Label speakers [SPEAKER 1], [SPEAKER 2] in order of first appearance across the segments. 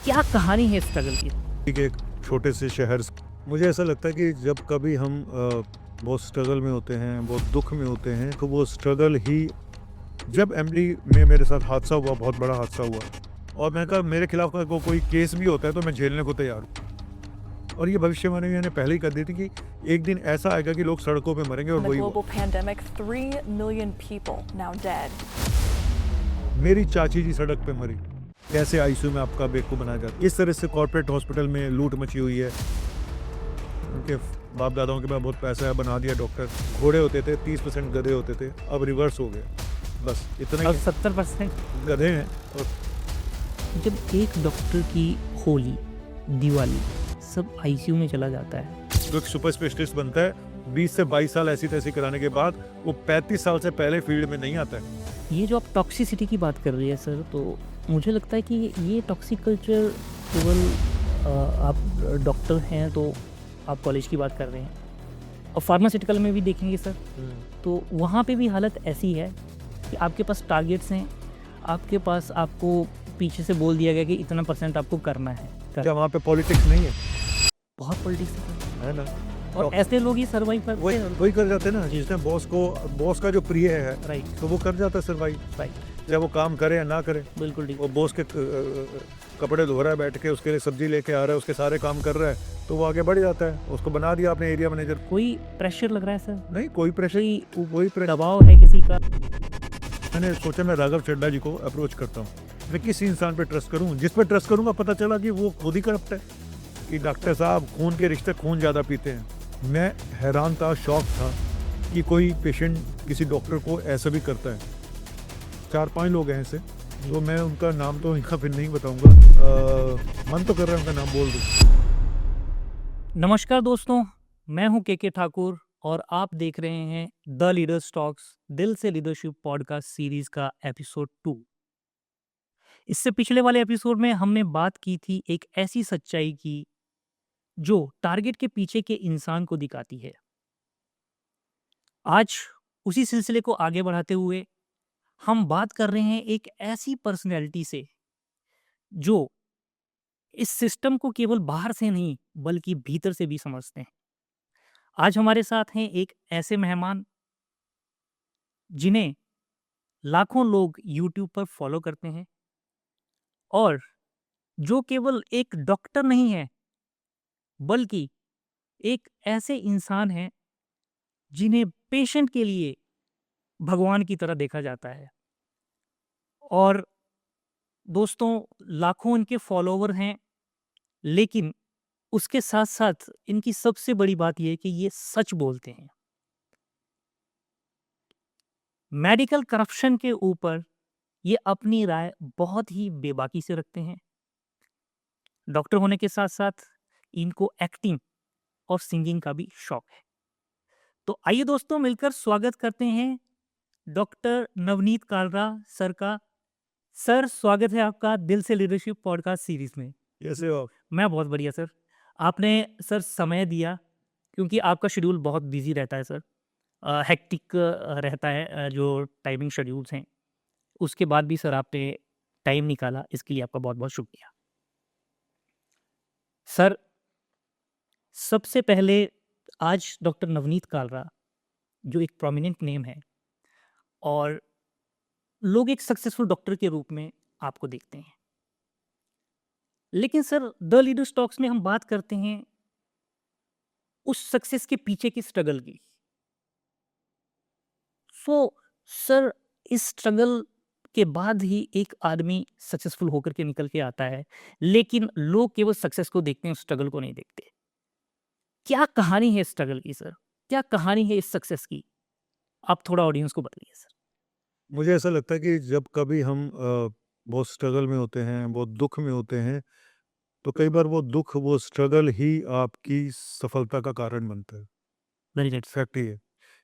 [SPEAKER 1] क्या कहानी है स्ट्रगल की?
[SPEAKER 2] ठीक है, एक छोटे से शहर से मुझे ऐसा लगता है कि जब कभी हम बहुत स्ट्रगल में होते हैं, बहुत दुख में होते हैं, तो वो स्ट्रगल ही जब एमडी में मेरे साथ हादसा हुआ, बहुत बड़ा हादसा हुआ और मैंने कहा मेरे खिलाफ अगर कोई केस भी होता है तो मैं झेलने को तैयार हूँ। और ये भविष्यवाणी मैंने पहले ही कर दी थी कि एक दिन ऐसा आएगा कि लोग सड़कों पे मरेंगे और
[SPEAKER 3] In the
[SPEAKER 2] वही
[SPEAKER 3] global
[SPEAKER 2] हुआ।
[SPEAKER 3] pandemic, 3 million people now dead.
[SPEAKER 2] मेरी चाची जी सड़क पे मरी, कैसे आईसीयू में आपका बेवकूफ़ बनाया जाता। इस तरह से कॉर्पोरेट हॉस्पिटल में लूट मची हुई है। उनके बाप दादाओं के पास बहुत पैसा है, बना दिया डॉक्टर। घोड़े होते थे, 30% गधे होते थे, अब रिवर्स हो गए। बस इतना
[SPEAKER 1] अब
[SPEAKER 2] ही
[SPEAKER 1] 70%
[SPEAKER 2] गधे हैं। और
[SPEAKER 1] जब एक डॉक्टर की होली, दिवाली सब आईसीयू में चला जाता है।
[SPEAKER 2] जो एक सुपर स्पेशलिस्ट बनता है 20 से 22 साल ऐसी तैसी कराने के बाद वो 35 साल से पहले फील्ड में नहीं आता है।
[SPEAKER 1] ये जो आप टॉक्सिसिटी की बात कर रही है सर, तो मुझे लगता है कि ये टॉक्सिक कल्चर केवल आप डॉक्टर हैं तो आप कॉलेज की बात कर रहे हैं, और फार्मास्यूटिकल में भी देखेंगे सर तो वहाँ पे भी हालत ऐसी है कि आपके पास टारगेट्स हैं, आपके पास आपको पीछे से बोल दिया गया कि इतना % आपको करना है।
[SPEAKER 2] क्या वहाँ पे पॉलिटिक्स नहीं है?
[SPEAKER 1] बहुत पॉलिटिक्स है
[SPEAKER 2] है ना?
[SPEAKER 1] और ऐसे लोग ही सर्वाइव करते
[SPEAKER 2] वही
[SPEAKER 1] हैं।
[SPEAKER 2] वही कर जाते हैं ना, जिसने बॉस का जो प्रिय है
[SPEAKER 1] राइट
[SPEAKER 2] तो वो कर जाता है सर्वाइव,
[SPEAKER 1] राइट,
[SPEAKER 2] चाहे वो काम करे या ना करे।
[SPEAKER 1] बिल्कुल ठीक।
[SPEAKER 2] वो बॉस के कपड़े धो रहा है बैठ के, उसके लिए सब्जी लेके आ रहा है, उसके सारे काम कर रहा है, तो वो आगे बढ़ जाता है। उसको बना दिया आपने एरिया मैनेजर।
[SPEAKER 1] कोई प्रेशर लग रहा है सर?
[SPEAKER 2] नहीं, कोई प्रेशर, कोई प्रेशर।
[SPEAKER 1] दबाव है किसी का?
[SPEAKER 2] मैंने सोचा मैं राघव चड्ढा जी को अप्रोच करता हूँ। मैं किस इंसान पे ट्रस्ट करूँ? जिस पे ट्रस्ट करूँगा पता चला कि वो खुद ही करप्ट है, कि डॉक्टर साहब खून के रिश्ते खून ज़्यादा पीते हैं। मैं हैरान था, शॉक था कि कोई पेशेंट किसी डॉक्टर को ऐसा भी करता है। 4-5 लोग हैं ऐसे, तो मैं उनका नाम तो यहाँ फिर नहीं बताऊँगा। मन तो कर रहा है उनका नाम बोल दूँ।
[SPEAKER 1] नमस्कार दोस्तों, मैं हूं के ठाकुर और आप देख रहे हैं द लीडर्स टॉक्स, दिल से लीडरशिप पॉडकास्ट सीरीज का एपिसोड 2। इससे पिछले वाले एपिसोड में हमने बात की थी एक ऐसी सच्चाई की जो टारगेट के पीछे के इंसान को दिखाती है। आज उसी सिलसिले को आगे बढ़ाते हुए हम बात कर रहे हैं एक ऐसी पर्सनैलिटी से जो इस सिस्टम को केवल बाहर से नहीं बल्कि भीतर से भी समझते हैं। आज हमारे साथ हैं एक ऐसे मेहमान जिन्हें लाखों लोग यूट्यूब पर फॉलो करते हैं और जो केवल एक डॉक्टर नहीं है बल्कि एक ऐसे इंसान हैं जिन्हें पेशेंट के लिए भगवान की तरह देखा जाता है। और दोस्तों, लाखों इनके फॉलोवर हैं, लेकिन उसके साथ साथ इनकी सबसे बड़ी बात यह है कि ये सच बोलते हैं। मेडिकल करप्शन के ऊपर ये अपनी राय बहुत ही बेबाकी से रखते हैं। डॉक्टर होने के साथ साथ इनको एक्टिंग और सिंगिंग का भी शौक है। तो आइए दोस्तों, मिलकर स्वागत करते हैं डॉक्टर नवनीत कालरा सर का। सर, स्वागत है आपका दिल से लीडरशिप पॉडकास्ट सीरीज में।
[SPEAKER 2] कैसे हो आप?
[SPEAKER 1] मैं बहुत बढ़िया सर। आपने सर समय दिया क्योंकि आपका शेड्यूल बहुत बिजी रहता है सर, हेक्टिक रहता है, जो टाइमिंग शेड्यूल्स हैं। उसके बाद भी सर आपने टाइम निकाला, इसके लिए आपका बहुत बहुत शुक्रिया सर। सबसे पहले, आज डॉक्टर नवनीत कालरा जो एक प्रोमिनेंट नेम है और लोग एक सक्सेसफुल डॉक्टर के रूप में आपको देखते हैं, लेकिन सर द लीडर्स टॉक्स में हम बात करते हैं उस सक्सेस के पीछे की स्ट्रगल की। सो सर, इस स्ट्रगल के बाद ही एक आदमी सक्सेसफुल होकर के निकल के आता है, लेकिन लोग केवल सक्सेस को देखते हैं, स्ट्रगल को नहीं देखते। क्या कहानी है स्ट्रगल की सर? क्या कहानी है इस सक्सेस की? आप थोड़ा ऑडियंस को बताइए सर।
[SPEAKER 2] मुझे ऐसा लगता है कि जब कभी हम बहुत स्ट्रगल में होते हैं, बहुत दुख में होते हैं, तो कई बार वो दुख, वो स्ट्रगल ही आपकी सफलता का कारण बनता है।
[SPEAKER 1] Very good.
[SPEAKER 2] फैक्ट ये है।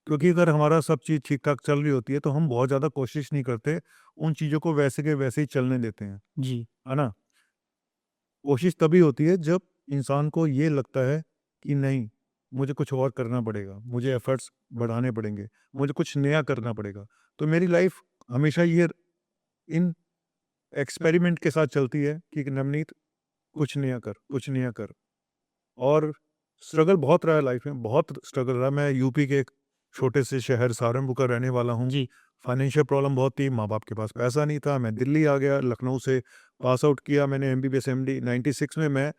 [SPEAKER 2] क्योंकि अगर हमारा सब चीज़ ठीक-ठाक चल रही होती है, तो हम बहुत ज़्यादा कोशिश नहीं करते, उन चीज़ों को वैसे के वैसे ही चलने देते हैं,
[SPEAKER 1] जी।
[SPEAKER 2] है ना? कोशिश तभी होती है जब इंसान को ये लगता है कि नहीं, मुझे कुछ और करना पड़ेगा, मुझे एफर्ट्स बढ़ाने पड़ेंगे, मुझे कुछ नया करना पड़ेगा। तो मेरी लाइफ़ हमेशा ये इन एक्सपेरिमेंट के साथ चलती है कि नवनीत, कुछ नहीं कर, कुछ नहीं कर। और स्ट्रगल बहुत रहा है लाइफ में, बहुत स्ट्रगल रहा। मैं यूपी के एक छोटे से शहर सहारनपुर का रहने वाला हूँ।
[SPEAKER 1] जी।
[SPEAKER 2] फाइनेंशियल प्रॉब्लम बहुत थी, माँ बाप के पास पैसा नहीं था। मैं दिल्ली आ गया, लखनऊ से पास आउट किया मैंने एमबीबीएस एमडी। 96 में मैं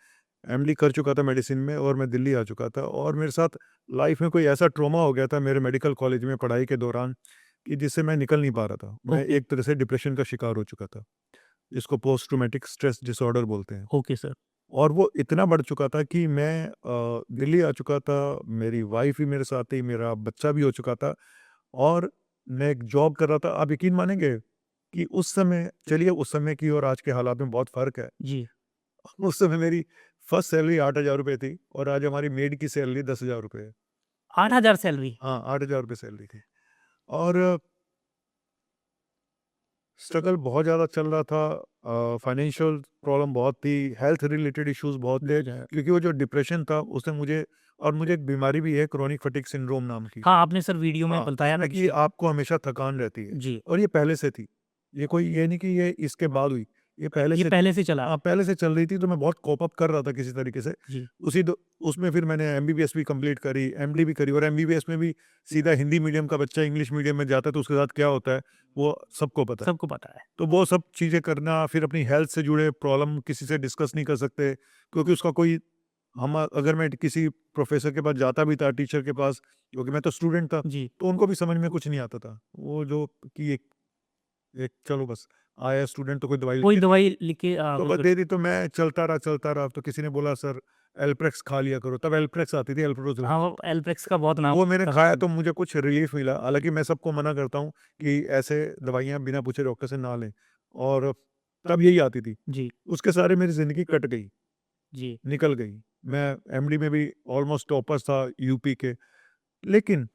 [SPEAKER 2] एमडी कर चुका था मेडिसिन में, और मैं दिल्ली आ चुका था। और मेरे साथ लाइफ में कोई ऐसा ट्रॉमा हो गया था मेरे मेडिकल कॉलेज में पढ़ाई के दौरान, कि जिससे मैं निकल नहीं पा रहा था। मैं
[SPEAKER 1] ओके।
[SPEAKER 2] एक तरह से डिप्रेशन का शिकार हो चुका था, जिसको पोस्ट ट्रॉमेटिक स्ट्रेस डिसऑर्डर बोलते हैं।
[SPEAKER 1] Okay sir.
[SPEAKER 2] और वो इतना बढ़ चुका था कि मैं दिल्ली आ चुका था, मेरी वाइफ भी मेरे साथ थी, मेरा बच्चा भी हो चुका था, और मैं एक जॉब कर रहा था। आप यकीन मानेंगे कि उस समय, चलिए उस समय की और आज के हालात में बहुत फ़र्क है।
[SPEAKER 1] जी।
[SPEAKER 2] उस समय मेरी फर्स्ट सैलरी 8,000 रुपये थी, और आज हमारी मेड की सैलरी 10,000 रुपये है।
[SPEAKER 1] 8,000 सैलरी?
[SPEAKER 2] हाँ, 8,000 रुपये सैलरी थी। और स्ट्रगल बहुत ज़्यादा चल रहा था, फाइनेंशियल प्रॉब्लम बहुत थी, हेल्थ रिलेटेड इश्यूज़ बहुत थे, क्योंकि वो जो डिप्रेशन था उसने मुझे, और मुझे एक बीमारी भी है क्रोनिक फटीग सिंड्रोम नाम की।
[SPEAKER 1] हाँ, आपने सर वीडियो में
[SPEAKER 2] हाँ,
[SPEAKER 1] बताया था
[SPEAKER 2] कि आपको हमेशा थकान रहती है,
[SPEAKER 1] जी।
[SPEAKER 2] और ये पहले से थी। ये नहीं कि ये इसके बाद हुई, ये पहले
[SPEAKER 1] ये
[SPEAKER 2] से
[SPEAKER 1] पहले से चला।
[SPEAKER 2] हाँ, पहले से चल रही थी, तो मैं बहुत कोप अप कर रहा था किसी तरीके से।
[SPEAKER 1] जी।
[SPEAKER 2] उसमें फिर मैंने एमबीबीएस भी कंप्लीट करी, एमडी भी करी, और एमबीबीएस में भी सीधा हिंदी मीडियम का बच्चा इंग्लिश मीडियम में जाता है, तो उसके साथ क्या होता है वो सबको पता है।
[SPEAKER 1] सबको पता है।
[SPEAKER 2] तो वो सब चीज़ें करना, फिर अपनी हेल्थ से जुड़े प्रॉब्लम किसी से डिस्कस नहीं कर सकते, क्योंकि उसका कोई, हम अगर मैं किसी प्रोफेसर के पास जाता भी था, टीचर के पास, क्योंकि मैं तो स्टूडेंट था,
[SPEAKER 1] जी।
[SPEAKER 2] तो उनको भी समझ में कुछ नहीं आता था। वो जो कि एक एक चलो बस आया स्टूडेंट, तो कोई दवाई लिख
[SPEAKER 1] कोई
[SPEAKER 2] के
[SPEAKER 1] दवाई लिख के
[SPEAKER 2] तो बस दे दी, तो मैं चलता रहा। तो किसी ने बोला सर एल्प्रेक्स खा लिया करो, तब एल्प्रेक्स आती थी, एल्प्रोजल।
[SPEAKER 1] हाँ, वो एल्प्रेक्स का बहुत नाम
[SPEAKER 2] वो मैंने
[SPEAKER 1] था।
[SPEAKER 2] खाया तो मुझे कुछ रिलीफ मिला। हालाँकि मैं सबको मना करता हूँ कि ऐसे दवाइयाँ बिना पूछे डॉक्टर से ना लें, और तब यही आती थी।
[SPEAKER 1] जी।
[SPEAKER 2] उसके सारे मेरी ज़िंदगी कट गई,
[SPEAKER 1] जी।
[SPEAKER 2] निकल गई। मैं एमडी में भी ऑलमोस्ट टॉपर्स था यूपी के। लेकिन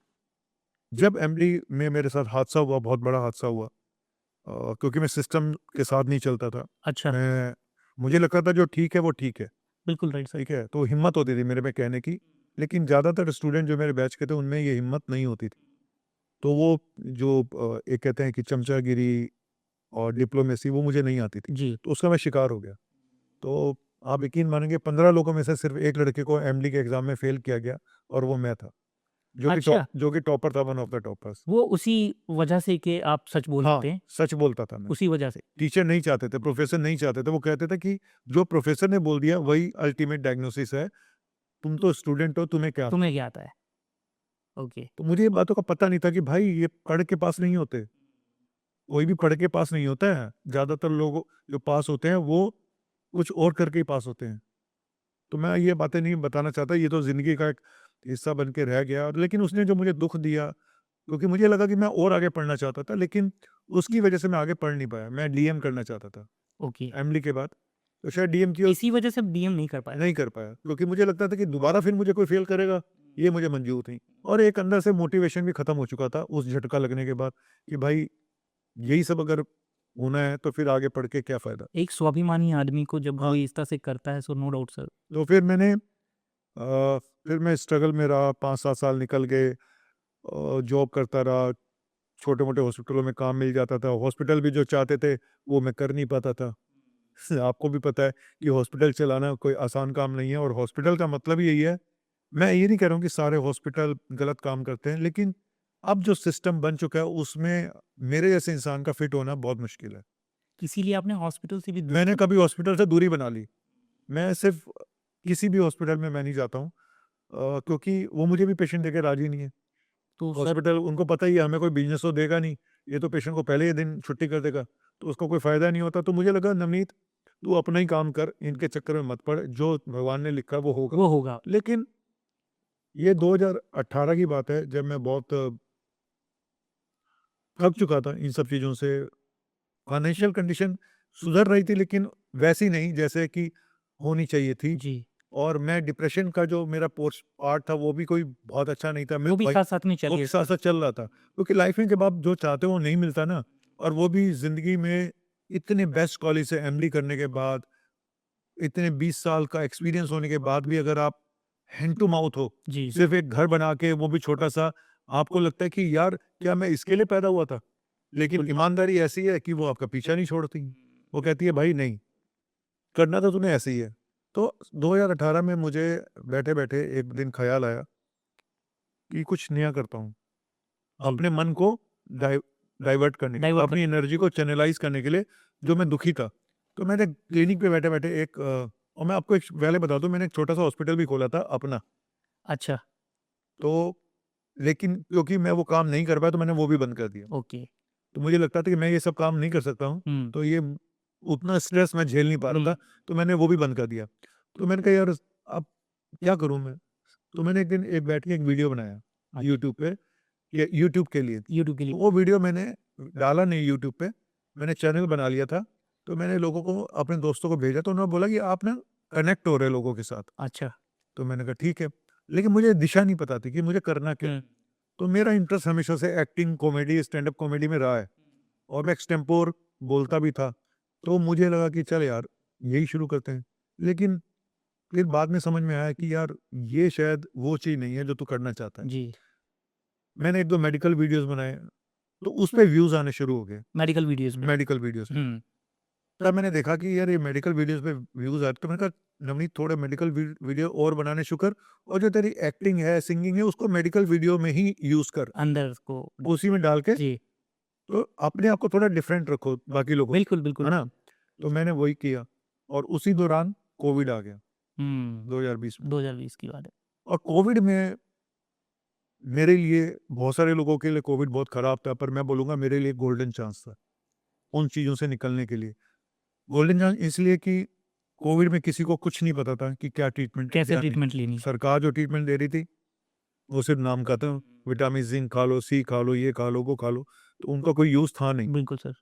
[SPEAKER 2] जब एमडी में मेरे साथ हादसा हुआ, बहुत बड़ा हादसा हुआ, क्योंकि मैं सिस्टम के साथ नहीं चलता था।
[SPEAKER 1] अच्छा।
[SPEAKER 2] मैं मुझे लगता था जो ठीक है वो ठीक है।
[SPEAKER 1] बिल्कुल राइट सर।
[SPEAKER 2] ठीक है, तो हिम्मत होती थी मेरे में कहने की, लेकिन ज़्यादातर स्टूडेंट जो मेरे बैच के थे उनमें ये हिम्मत नहीं होती थी। तो वो जो एक कहते हैं कि चमचागिरी और डिप्लोमेसी, वो मुझे नहीं आती थी,
[SPEAKER 1] जी।
[SPEAKER 2] तो उसका मैं शिकार हो गया। तो आप यकीन मानेंगे 15 लोगों में से सिर्फ एक लड़के को एमडी के एग्ज़ाम में फ़ेल किया गया, और वो मैं था,
[SPEAKER 1] अच्छा,
[SPEAKER 2] जो कि टॉपर था, वन ऑफ द टॉपर्स।
[SPEAKER 1] वो उसी वजह से कि आप सच
[SPEAKER 2] हाँ,
[SPEAKER 1] बोलते हैं,
[SPEAKER 2] सच बोलता था मैं।
[SPEAKER 1] उसी वजह से?
[SPEAKER 2] टीचर नहीं चाहते थे, प्रोफ़ेसर नहीं चाहते थे, वो कहते थे कि जो प्रोफ़ेसर ने बोल दिया वही अल्टीमेट डायग्नोसिस है, तुम तो स्टूडेंट हो, तुम्हें क्या?
[SPEAKER 1] तुम्हें क्या आता है? ओके।
[SPEAKER 2] तो मुझे ये बातों का पता नहीं था कि भाई ये पढ़ के पास नहीं होते। कोई भी पढ़ के पास नहीं होता है। ज़्यादातर लोग जो पास होते हैं वो कुछ और करके ही पास होते हैं। तो मैं ये बातें नहीं बताना चाहता, ये तो ज़िंदगी का एक हिस्सा बन के रह गया। लेकिन उसने जो मुझे दुःख दिया, क्योंकि मुझे लगा कि मैं और आगे पढ़ना चाहता था, लेकिन उसकी वजह से मैं आगे पढ़ नहीं पाया। मैं डीएम करना चाहता था
[SPEAKER 1] ओके।
[SPEAKER 2] एमडी के बाद, तो शायद डीएम की
[SPEAKER 1] इसी वजह से डीएम नहीं कर पाया?
[SPEAKER 2] नहीं कर पाया, क्योंकि मुझे लगता था कि दोबारा फिर मुझे कोई फ़ेल करेगा, ये मुझे मंज़ूर नहीं। और एक अंदर से मोटिवेशन भी ख़त्म हो चुका था उस झटका लगने के बाद, कि भाई यही सब अगर होना है तो फिर आगे पढ़ के क्या फ़ायदा।
[SPEAKER 1] एक स्वाभिमानी आदमी को जब
[SPEAKER 2] हाँ।
[SPEAKER 1] कोई इस तरह से करता है, सो नो डाउट सर।
[SPEAKER 2] तो फिर मैं स्ट्रगल में रहा, 5-7 साल निकल गए, जॉब करता रहा, छोटे-मोटे हॉस्पिटलों में काम मिल जाता था। हॉस्पिटल भी जो चाहते थे वो मैं कर नहीं पाता था। आपको भी पता है कि हॉस्पिटल चलाना कोई आसान काम नहीं है, और हॉस्पिटल का मतलब ही यही है। मैं ये नहीं कह रहा हूँ कि सारे हॉस्पिटल गलत काम करते हैं, लेकिन अब जो सिस्टम बन चुका है उसमें मेरे जैसे इंसान का फिट होना बहुत मुश्किल है।
[SPEAKER 1] इसीलिए आपने हॉस्पिटल से भी
[SPEAKER 2] मैंने कभी हॉस्पिटल से दूरी बना ली। मैं सिर्फ किसी भी हॉस्पिटल में मैं नहीं जाता हूँ, क्योंकि वो मुझे भी पेशेंट देके राज़ी नहीं है।
[SPEAKER 1] तो सर
[SPEAKER 2] हॉस्पिटल उनको पता ही है हमें कोई बिज़नेस तो देगा नहीं, ये तो पेशेंट को पहले ही दिन छुट्टी कर देगा, तो उसका कोई फ़ायदा नहीं होता। तो मुझे लगा नवनीत, तू अपना ही काम कर, इनके चक्कर में मत पड़, जो भगवान ने लिखा वो होगा।
[SPEAKER 1] वो होगा।
[SPEAKER 2] लेकिन ये 2018 की बात है, जब मैं बहुत थक चुका था इन सब चीज़ों से। फाइनेंशियल कंडीशन सुधर रही थी, लेकिन वैसी नहीं जैसे कि होनी चाहिए थी।
[SPEAKER 1] जी।
[SPEAKER 2] और मैं डिप्रेशन का जो मेरा पोस्ट पार्ट था वो भी कोई बहुत अच्छा नहीं था। मैं
[SPEAKER 1] वो भी
[SPEAKER 2] भाई
[SPEAKER 1] साथ-साथ में
[SPEAKER 2] वो
[SPEAKER 1] चलिए
[SPEAKER 2] भी
[SPEAKER 1] सर।
[SPEAKER 2] साथ-साथ चल रहा था। क्योंकि लाइफ में जब आप जो चाहते हो वो नहीं मिलता ना, और वो भी ज़िंदगी में इतने बेस्ट कॉलेज से एमडी करने के बाद, इतने 20 साल का एक्सपीरियंस होने के बाद भी अगर आप हैंड टू माउथ हो,
[SPEAKER 1] जी।
[SPEAKER 2] सिर्फ़ एक घर बना के वो भी छोटा-सा, आपको लगता है कि यार क्या मैं इसके लिए पैदा हुआ था? लेकिन ईमानदारी ऐसी है कि वो आपका पीछा नहीं छोड़ती। वो कहती है भाई नहीं, करना तो तूने ऐसे ही है। तो 2018 में मुझे बैठे-बैठे एक दिन ख़्याल आया कि कुछ नया करता हूँ। अपने मन को डाइवर्ट करने के लिए,
[SPEAKER 1] डाइवर्ट
[SPEAKER 2] अपनी एनर्जी को चैनलाइज़ करने के लिए, जो मैं दुखी था। तो मैंने क्लिनिक पे बैठे-बैठे और मैं आपको एक पहले बता दूँ, मैंने एक छोटा-सा हॉस्पिटल भी खोला था अपना।
[SPEAKER 1] अच्छा,
[SPEAKER 2] तो लेकिन क्योंकि मैं वो काम नहीं कर पाया तो मैंने वो भी बंद कर दिया।
[SPEAKER 1] ओके।
[SPEAKER 2] तो मुझे लगता था कि मैं ये सब काम नहीं कर सकता हूँ,
[SPEAKER 1] हुँ,
[SPEAKER 2] तो ये उतना स्ट्रेस मैं झेल नहीं पा रहा
[SPEAKER 1] हुँ,
[SPEAKER 2] था, तो मैंने वो भी बंद कर दिया। तो मैंने कहा यार अब क्या करूँ मैं? तो मैंने एक दिन बैठ के एक वीडियो बनाया
[SPEAKER 1] अच्छा।
[SPEAKER 2] यूट्यूब पे, ये यूट्यूब के लिए।
[SPEAKER 1] यूट्यूब के
[SPEAKER 2] तो
[SPEAKER 1] लिए।
[SPEAKER 2] वो वीडियो मैंने डाला नहीं यूट्यूब पे, मैंने चैनल बना लिया था। तो मैंने लोगों को, अपने दोस्तों को भेजा, तो उन्होंने बोला कि आप ना कनेक्ट हो रहे हैं लोगों के साथ।
[SPEAKER 1] अच्छा।
[SPEAKER 2] तो मैंने कहा ठीक है, लेकिन मुझे दिशा नहीं पता थी कि मुझे करना क्या है।
[SPEAKER 1] हुँ,
[SPEAKER 2] तो मेरा इंटरेस्ट हमेशा से acting, comedy, stand up comedy में रहा है और मैं एक्सटेम्पोर बोलता भी था। तो मुझे लगा कि चल यार यही शुरू करते हैं। लेकिन फिर बाद में समझ में आया कि यार ये शायद वो चीज़ नहीं है जो तू करना चाहता है।
[SPEAKER 1] जी,
[SPEAKER 2] मैंने 1-2 मेडिकल वीडियोज़ बनाए, तो उसपे व्यूज़ आने शुरू हो गए,
[SPEAKER 1] मेडिकल वीडियोज़ पे।
[SPEAKER 2] मेडिकल वीडियोज़ पे।
[SPEAKER 1] हुँ,
[SPEAKER 2] तब मैंने देखा कि यार ये मेडिकल वीडियोज़ पे व्यूज़ आते, तो मैंने कहा नवनीत थोड़े मेडिकल वीडियो और बनाने शुरू कर, और जो तेरी एक्टिंग है, सिंगिंग है, उसको मेडिकल वीडियो में ही यूज़ कर।
[SPEAKER 1] अंदर को
[SPEAKER 2] उसी में डाल के
[SPEAKER 1] जी,
[SPEAKER 2] तो अपने आप को थोड़ा डिफरेंट रखो बाकी लोगों से,
[SPEAKER 1] बिल्कुल,
[SPEAKER 2] है
[SPEAKER 1] बिल्कुल।
[SPEAKER 2] ना? तो मैंने वही किया और उसी दौरान कोविड आ गया
[SPEAKER 1] हुँ,
[SPEAKER 2] 2020 में।
[SPEAKER 1] 2020 की बात है।
[SPEAKER 2] और कोविड में मेरे लिए, बहुत सारे लोगों के लिए कोविड बहुत खराब था, पर मैं बोलूँगा मेरे लिए गोल्डन चांस था, उन चीज़ों से निकलने के लिए। गोल्डन चांस इसलिए कि कोविड में किसी को कुछ नहीं पता था कि क्या ट्रीटमेंट है,
[SPEAKER 1] कैसे
[SPEAKER 2] क्या नहीं।
[SPEAKER 1] ट्रीटमेंट लेनी?
[SPEAKER 2] सरकार जो ट्रीटमेंट दे रही थी, वो सिर्फ़ नाम का था, विटामिन ज़िंक खा लो, सी खा लो, ये खा लो, वो खा लो, तो उनका कोई यूज़ था नहीं।
[SPEAKER 1] बिल्कुल सर।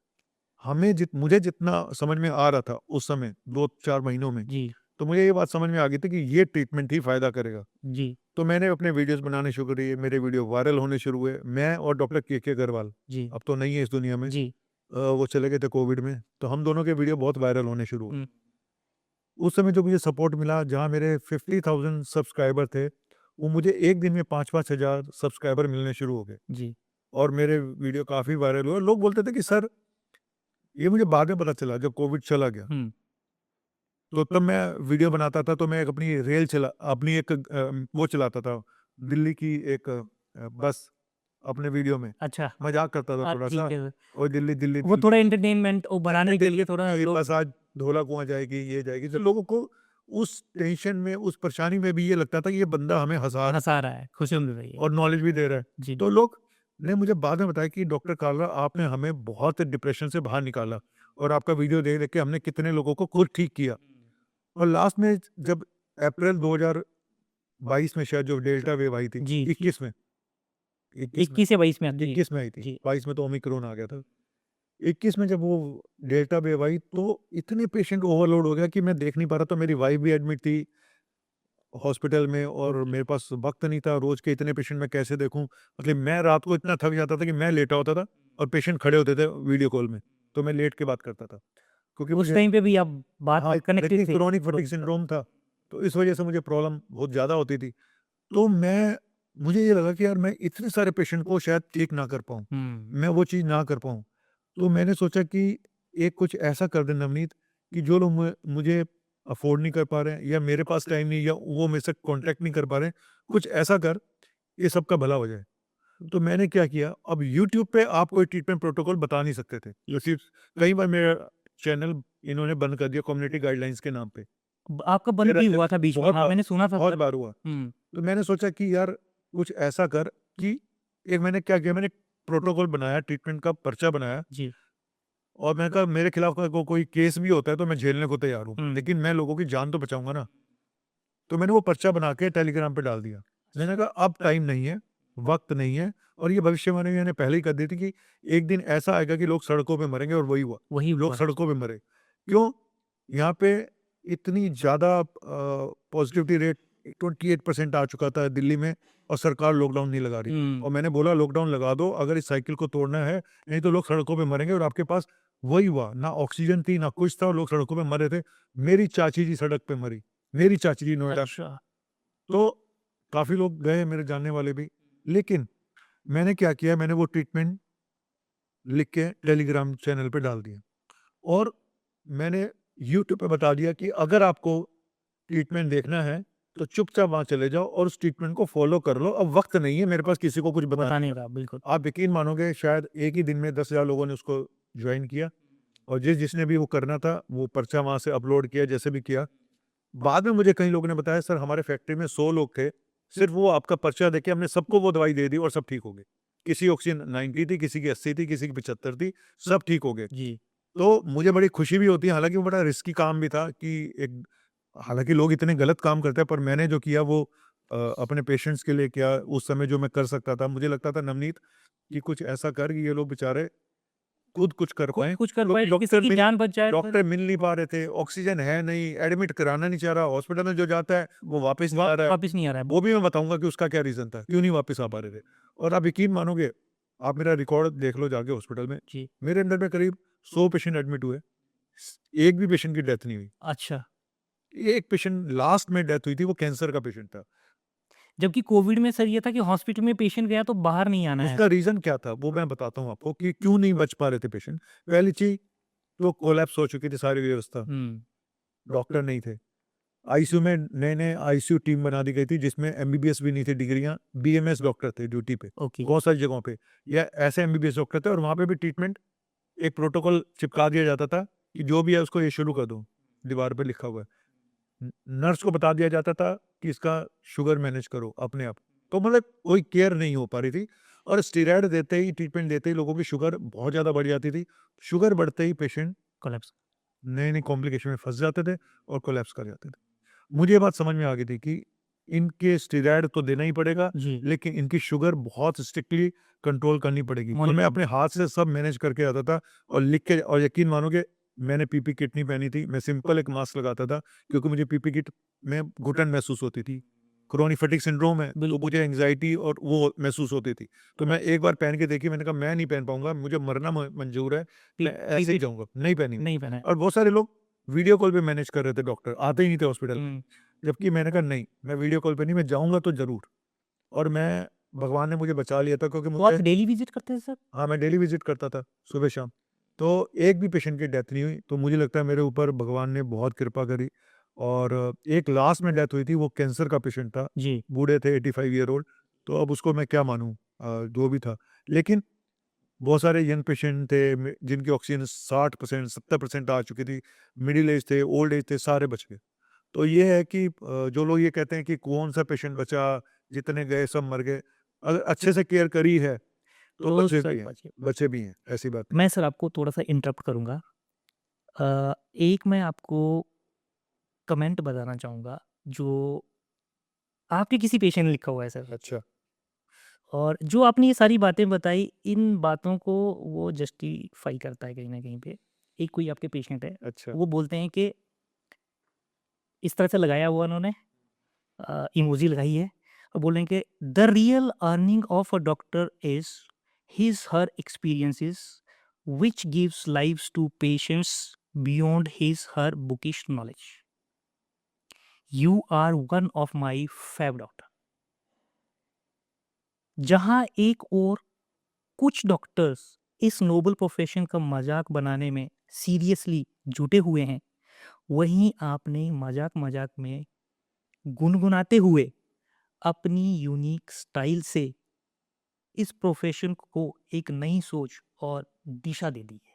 [SPEAKER 2] मुझे जितना समझ में आ रहा था उस समय 2-4 महीनों में,
[SPEAKER 1] जी,
[SPEAKER 2] तो मुझे ये बात समझ में आ गई थी कि ये ट्रीटमेंट ही फ़ायदा करेगा।
[SPEAKER 1] जी,
[SPEAKER 2] तो मैंने अपने वीडियोज़ बनाने शुरू किए, मेरे वीडियो वायरल होने शुरू हुए। मैं और डॉक्टर के अग्रवाल,
[SPEAKER 1] जी,
[SPEAKER 2] अब तो नहीं है इस दुनिया में,
[SPEAKER 1] जी।
[SPEAKER 2] वो चले गए थे कोविड में, तो हम दोनों के वीडियो बहुत वायरल होने शुरू हुए।
[SPEAKER 1] हुँ,
[SPEAKER 2] उस समय जो मुझे सपोर्ट मिला, जहाँ मेरे 50,000 सब्सक्राइबर थे, वो मुझे एक दिन में 5-5 हज़ार सब्सक्राइबर मिलने शुरू हो गए
[SPEAKER 1] जी,
[SPEAKER 2] और मेरे वीडियो काफ़ी वायरल हुए। लोग बोलते थे कि सर, ये मुझे बाद में पता चला जब कोविड चला गया।
[SPEAKER 1] हुँ,
[SPEAKER 2] तो तब मैं वीडियो बनाता था, तो मैं एक अपनी एक वो चलाता था, दिल्ली की एक बस, अपने वीडियो में
[SPEAKER 1] अच्छा।
[SPEAKER 2] मज़ाक करता था
[SPEAKER 1] ठीक
[SPEAKER 2] थोड़ा-सा,
[SPEAKER 1] है सर।
[SPEAKER 2] ओए दिल्ली, दिल्ली,
[SPEAKER 1] वो
[SPEAKER 2] दिल्ली,
[SPEAKER 1] थोड़ा एंटरटेनमेंट वो बढ़ाने के लिए थोड़ा
[SPEAKER 2] ये
[SPEAKER 1] लोग
[SPEAKER 2] बस आज धौला कुआँ जाएगी, ये जाएगी। तो लोगों को उस टेंशन में, उस परेशानी में भी ये लगता था कि ये बंदा हमें हँसा
[SPEAKER 1] हँसा रहा है, खुशी मिल रही है।
[SPEAKER 2] और नॉलेज भी दे रहा है।
[SPEAKER 1] जी,
[SPEAKER 2] तो लोग ने मुझे बाद में बताया कि डॉक्टर कालरा, आपने हमें बहुत डिप्रेशन से बाहर निकाला और आपका वीडियो देख-देख के हमने कितने लोगों को खुद ठीक किया। और लास्ट में जब अप्रैल 2022 में शायद जो डेल्टा वेव आई थी,
[SPEAKER 1] जी।
[SPEAKER 2] 21 में
[SPEAKER 1] 21 या 22 में आती है।
[SPEAKER 2] 21 में आई थी,
[SPEAKER 1] जी,
[SPEAKER 2] 22 में तो ओमिक्रॉन आ गया था। 21 में जब वो डेल्टा वेव आई, तो इतने पेशेंट ओवरलोड हो गया कि मैं देख नहीं पा रहा था। मेरी वाइफ भी एडमिट थी हॉस्पिटल में और
[SPEAKER 1] ओके।
[SPEAKER 2] मेरे पास वक़्त नहीं था, रोज़ के इतने पेशेंट मैं कैसे देखूँ? मतलब मैं रात को इतना थक जाता था कि मैं लेटा होता था और पेशेंट खड़े होते थे वीडियो कॉल में, तो मैं लेट के बात करता था। क्योंकि
[SPEAKER 1] उस
[SPEAKER 2] मुझे,
[SPEAKER 1] टाइम पे भी आप बात
[SPEAKER 2] हाँ,
[SPEAKER 1] कनेक्टेड
[SPEAKER 2] लेकिन
[SPEAKER 1] थे।
[SPEAKER 2] क्रोनिक फटीग सिंड्रोम था, तो इस वजह से मुझे प्रॉब्लम बहुत ज़्यादा होती थी। तो मुझे ये लगा कि यार मैं इतने सारे पेशेंट को शायद ठीक ना कर पाऊँ,
[SPEAKER 1] हुँ,
[SPEAKER 2] मैं वो चीज़ ना कर पाऊँ। तो मैंने सोचा कि एक कुछ ऐसा कर दें नवनीत, कि जो लोग मुझे अफ़ोर्ड नहीं कर पा रहे हैं या मेरे पास टाइम नहीं, या वो मेरे से कॉन्टैक्ट नहीं कर पा रहे हैं, कुछ ऐसा कर, ये सबका भला हो जाए। तो मैंने क्या किया, अब यूट्यूब पे आप कोई ट्रीटमेंट प्रोटोकॉल बता नहीं सकते थे। यूट्यूब कई बार मेरा चैनल इन्होंने बंद कर दिया कम्युनिटी गाइडलाइंस के नाम पे।
[SPEAKER 1] आपका बंद
[SPEAKER 2] मेरा
[SPEAKER 1] भी
[SPEAKER 2] चैनल
[SPEAKER 1] हुआ था बीच में।
[SPEAKER 2] बहुत
[SPEAKER 1] हाँ,
[SPEAKER 2] बार
[SPEAKER 1] मैंने सुना था
[SPEAKER 2] बहुत
[SPEAKER 1] सर।
[SPEAKER 2] बार हुआ।
[SPEAKER 1] हुँ,
[SPEAKER 2] तो मैंने सोचा कि यार कुछ ऐसा कर कि, एक मैंने क्या किया, मैंने प्रोटोकॉल बनाया, ट्रीटमेंट का पर्चा बनाया
[SPEAKER 1] जी,
[SPEAKER 2] और मैंने कहा मेरे खिलाफ अगर कोई केस भी होता है तो मैं झेलने को तैयार हूँ,
[SPEAKER 1] हुँ,
[SPEAKER 2] लेकिन मैं लोगों की जान तो बचाऊंगा ना। तो मैंने वो पर्चा बना के टेलीग्राम पे डाल दिया। मैंने कहा अब टाइम नहीं है, वक्त नहीं है, और ये भविष्यवाणी मैंने पहले ही कर दी थी कि एक दिन ऐसा आएगा कि लोग सड़कों पे मरेंगे, और वही हुआ।
[SPEAKER 1] वही
[SPEAKER 2] लोग
[SPEAKER 1] हुआ।
[SPEAKER 2] सड़कों पे मरे। क्यों? यहाँ पे इतनी ज़्यादा पॉजिटिविटी रेट 28% आ चुका था दिल्ली में, और सरकार लॉकडाउन नहीं लगा रही।
[SPEAKER 1] हुँ,
[SPEAKER 2] और मैंने बोला लॉकडाउन लगा दो अगर इस साइकिल को तोड़ना है, नहीं तो लोग सड़कों पे मरेंगे। और आपके पास वही हुआ, ना ऑक्सीजन थी, ना कुछ था, और लोग सड़कों पे मर रहे थे। मेरी चाची जी सड़क पे मरी, मेरी चाची जी नोएडा में।
[SPEAKER 1] अच्छा।
[SPEAKER 2] तो काफ़ी लोग गए मेरे जानने वाले भी। लेकिन मैंने क्या किया, मैंने वो ट्रीटमेंट लिख के टेलीग्राम चैनल पे डाल दिया और मैंने यूट्यूब पे बता दिया कि अगर आपको ट्रीटमेंट देखना है तो चुपचाप वहाँ चले जाओ और उस ट्रीटमेंट को फॉलो कर लो। अब वक्त नहीं है मेरे पास किसी को कुछ बताने
[SPEAKER 1] बताने
[SPEAKER 2] का।
[SPEAKER 1] का बिल्कुल।
[SPEAKER 2] आप यकीन मानोगे शायद एक ही दिन में 10,000 लोगों ने उसको ज्वाइन किया और जिसने भी वो करना था वो पर्चा वहाँ से अपलोड किया, जैसे भी किया। बाद में मुझे कई लोगों ने बताया सर हमारे फैक्ट्री में 100 लोग थे, सिर्फ वो आपका पर्चा देके हमने सबको वो दवाई दे दी और सब ठीक हो गए। किसी ऑक्सीजन 90 थी, किसी की 80 थी, किसी की 75 थी, सब ठीक हो गए।
[SPEAKER 1] जी,
[SPEAKER 2] तो मुझे बड़ी खुशी भी होती है, हालाँकि वो बड़ा रिस्की काम भी था कि एक हालाँकि लोग इतने गलत काम करते हैं, पर मैंने जो किया वो अपने पेशेंट्स के लिए किया, उस समय जो मैं कर सकता था। मुझे लगता था नवनीत कि कुछ ऐसा कर कि ये लोग बेचारे खुद कुछ कर
[SPEAKER 1] खुद
[SPEAKER 2] पाएँ।
[SPEAKER 1] कुछ कर पाए,
[SPEAKER 2] क्योंकि
[SPEAKER 1] किसी की जान बच जाए तो
[SPEAKER 2] डॉक्टर मिल नहीं पा रहे थे, ऑक्सीजन है नहीं, एडमिट कराना नहीं चाह रहा, हॉस्पिटल में जो जाता है वो वापस नहीं आ रहा है।
[SPEAKER 1] वापस नहीं आ रहा है।
[SPEAKER 2] वो भी मैं बताऊँगा कि उसका क्या रीज़न था, क्यों नहीं वापस आ पा रहे थे। और आप यकीन मानोगे, आप मेरा रिकॉर्ड देख लो जाके हॉस्पिटल में,
[SPEAKER 1] जी,
[SPEAKER 2] मेरे अंडर में करीब 100 पेशेंट एडमिट हुए, एक भी पेशेंट की डेथ नहीं हुई।
[SPEAKER 1] अच्छा।
[SPEAKER 2] एक पेशेंट लास्ट में डेथ हुई थी, वो कैंसर का पेशेंट था।
[SPEAKER 1] जबकि कोविड में सर ये था कि हॉस्पिटल में पेशेंट गया तो बाहर नहीं आना है।
[SPEAKER 2] उसका रीज़न क्या था, वो मैं बताता हूँ आपको कि क्यों नहीं बच पा रहे थे पेशेंट। पहली चीज़, वो कोलैप्स हो चुकी थी सारी व्यवस्था,
[SPEAKER 1] हुँ,
[SPEAKER 2] डॉक्टर नहीं थे। आईसीयू में नए-नए आईसीयू टीम बना दी गई थी जिसमें एमबीबीएस भी नहीं थी डिग्रियाँ, बीएमएस डॉक्टर थे ड्यूटी पे,
[SPEAKER 1] ओके।
[SPEAKER 2] बहुत सारी जगहों पे। या ऐसे एमबीबीएस डॉक्टर थे और वहाँ पे भी ट्रीटमेंट एक प्रोटोकॉल चिपका दिया जाता था कि जो भी है उसको ये शुरू कर दो, दीवार पे लिखा हुआ है। नर्स को बता दिया जाता था कि इसका शुगर मैनेज करो अपने आप। तो मतलब कोई केयर नहीं हो पा रही थी और स्टेरॉइड देते ही, ट्रीटमेंट देते ही लोगों की शुगर बहुत ज़्यादा बढ़ जाती थी। शुगर बढ़ते ही पेशेंट
[SPEAKER 1] कोलैप्स।
[SPEAKER 2] नए-नए कॉम्प्लिकेशन में फँस जाते थे और कोलैप्स कर जाते थे। मुझे ये बात समझ में आ गई थी कि इनके स्टेरॉइड तो देना ही पड़ेगा,
[SPEAKER 1] जी,
[SPEAKER 2] लेकिन इनकी शुगर बहुत स्ट्रिक्टली कंट्रोल करनी पड़ेगी। तो मैं
[SPEAKER 1] मॉनिटर।
[SPEAKER 2] अपने हाथ से सब मैनेज करके आता था और लिख के, और यकीन मानोगे मैंने पीपी किट नहीं पहनी थी, मैं सिंपल एक मास्क लगाता था क्योंकि मुझे पीपी किट में घुटन महसूस होती थी। क्रोनिक फटीग सिंड्रोम है, तो
[SPEAKER 1] बिल्कुल।
[SPEAKER 2] मुझे एंग्जायटी और वो महसूस होती थी। तो मैं एक बार पहन के देखी, मैंने कहा मैं नहीं पहन पाऊँगा, मुझे मरना म मंज़ूर है, मैं ऐसे ही जाऊँगा, नहीं पहनी।
[SPEAKER 1] नहीं पहना है।
[SPEAKER 2] और बहुत सारे लोग वीडियो कॉल पे मैनेज कर रहे थे, डॉक्टर आते ही नहीं थे हॉस्पिटल।
[SPEAKER 1] हुँ,
[SPEAKER 2] जबकि मैंने कहा नहीं, मैं वीडियो कॉल पे नहीं, मैं जाऊँगा तो ज़रूर। और मैं भगवान ने मुझे बचा लिया था क्योंकि
[SPEAKER 1] तो आप
[SPEAKER 2] मुझे,
[SPEAKER 1] डेली विज़िट करते थे सर?
[SPEAKER 2] हाँ, मैं डेली विज़िट करता था, सुबह-शाम। तो एक भी पेशेंट की डेथ नहीं हुई, तो मुझे लगता है मेरे ऊपर भगवान ने बहुत कृपा करी। और एक लास्ट में डेथ हुई थी, वो कैंसर का पेशेंट था,
[SPEAKER 1] जी,
[SPEAKER 2] बूढ़े थे 85 ईयर ओल्ड, तो अब उसको मैं क्या मानूँ, जो भी था। लेकिन बहुत सारे यंग पेशेंट थे जिनकी ऑक्सीजन 60% 70% आ चुकी थी, मिडिल एज थे, ओल्ड एज थे, सारे बच गए। तो ये है कि जो लोग ये कहते हैं कि कौन-सा पेशेंट बचा, जितने गए सब मर गए। अगर अच्छे से केयर करी है, तो
[SPEAKER 1] तो
[SPEAKER 2] बचे
[SPEAKER 1] सर
[SPEAKER 2] भी हैं,
[SPEAKER 1] बचिए।
[SPEAKER 2] बचे भी हैं, ऐसी बात नहीं।
[SPEAKER 1] मैं सर आपको थोड़ा-सा इंटरप्ट करूँगा। एक मैं आपको कमेंट बताना चाहूँगा जो आपके किसी पेशेंट ने लिखा हुआ है सर।
[SPEAKER 2] अच्छा,
[SPEAKER 1] और जो आपने ये सारी बातें बताई, इन बातों को वो जस्टिफ़ाई करता है कहीं न कहीं पे। एक कोई आपके पेशेंट है,
[SPEAKER 2] अच्छा,
[SPEAKER 1] वो बोलते हैं कि इस तरह से लगाया हुआ उन्होंने इमोजी लगाई है और बोल रहे हैं कि the real earning of a doctor is his her experiences which gives lives to patients beyond his her bookish knowledge. You are one of my fav doctor. जहाँ एक और कुछ डॉक्टर्स इस नोबल प्रोफेशन का मजाक बनाने में सीरियसली जुटे हुए हैं, वहीं आपने मजाक-मजाक में गुनगुनाते हुए अपनी यूनिक स्टाइल से इस प्रोफेशन को एक नई सोच और दिशा दे दी है।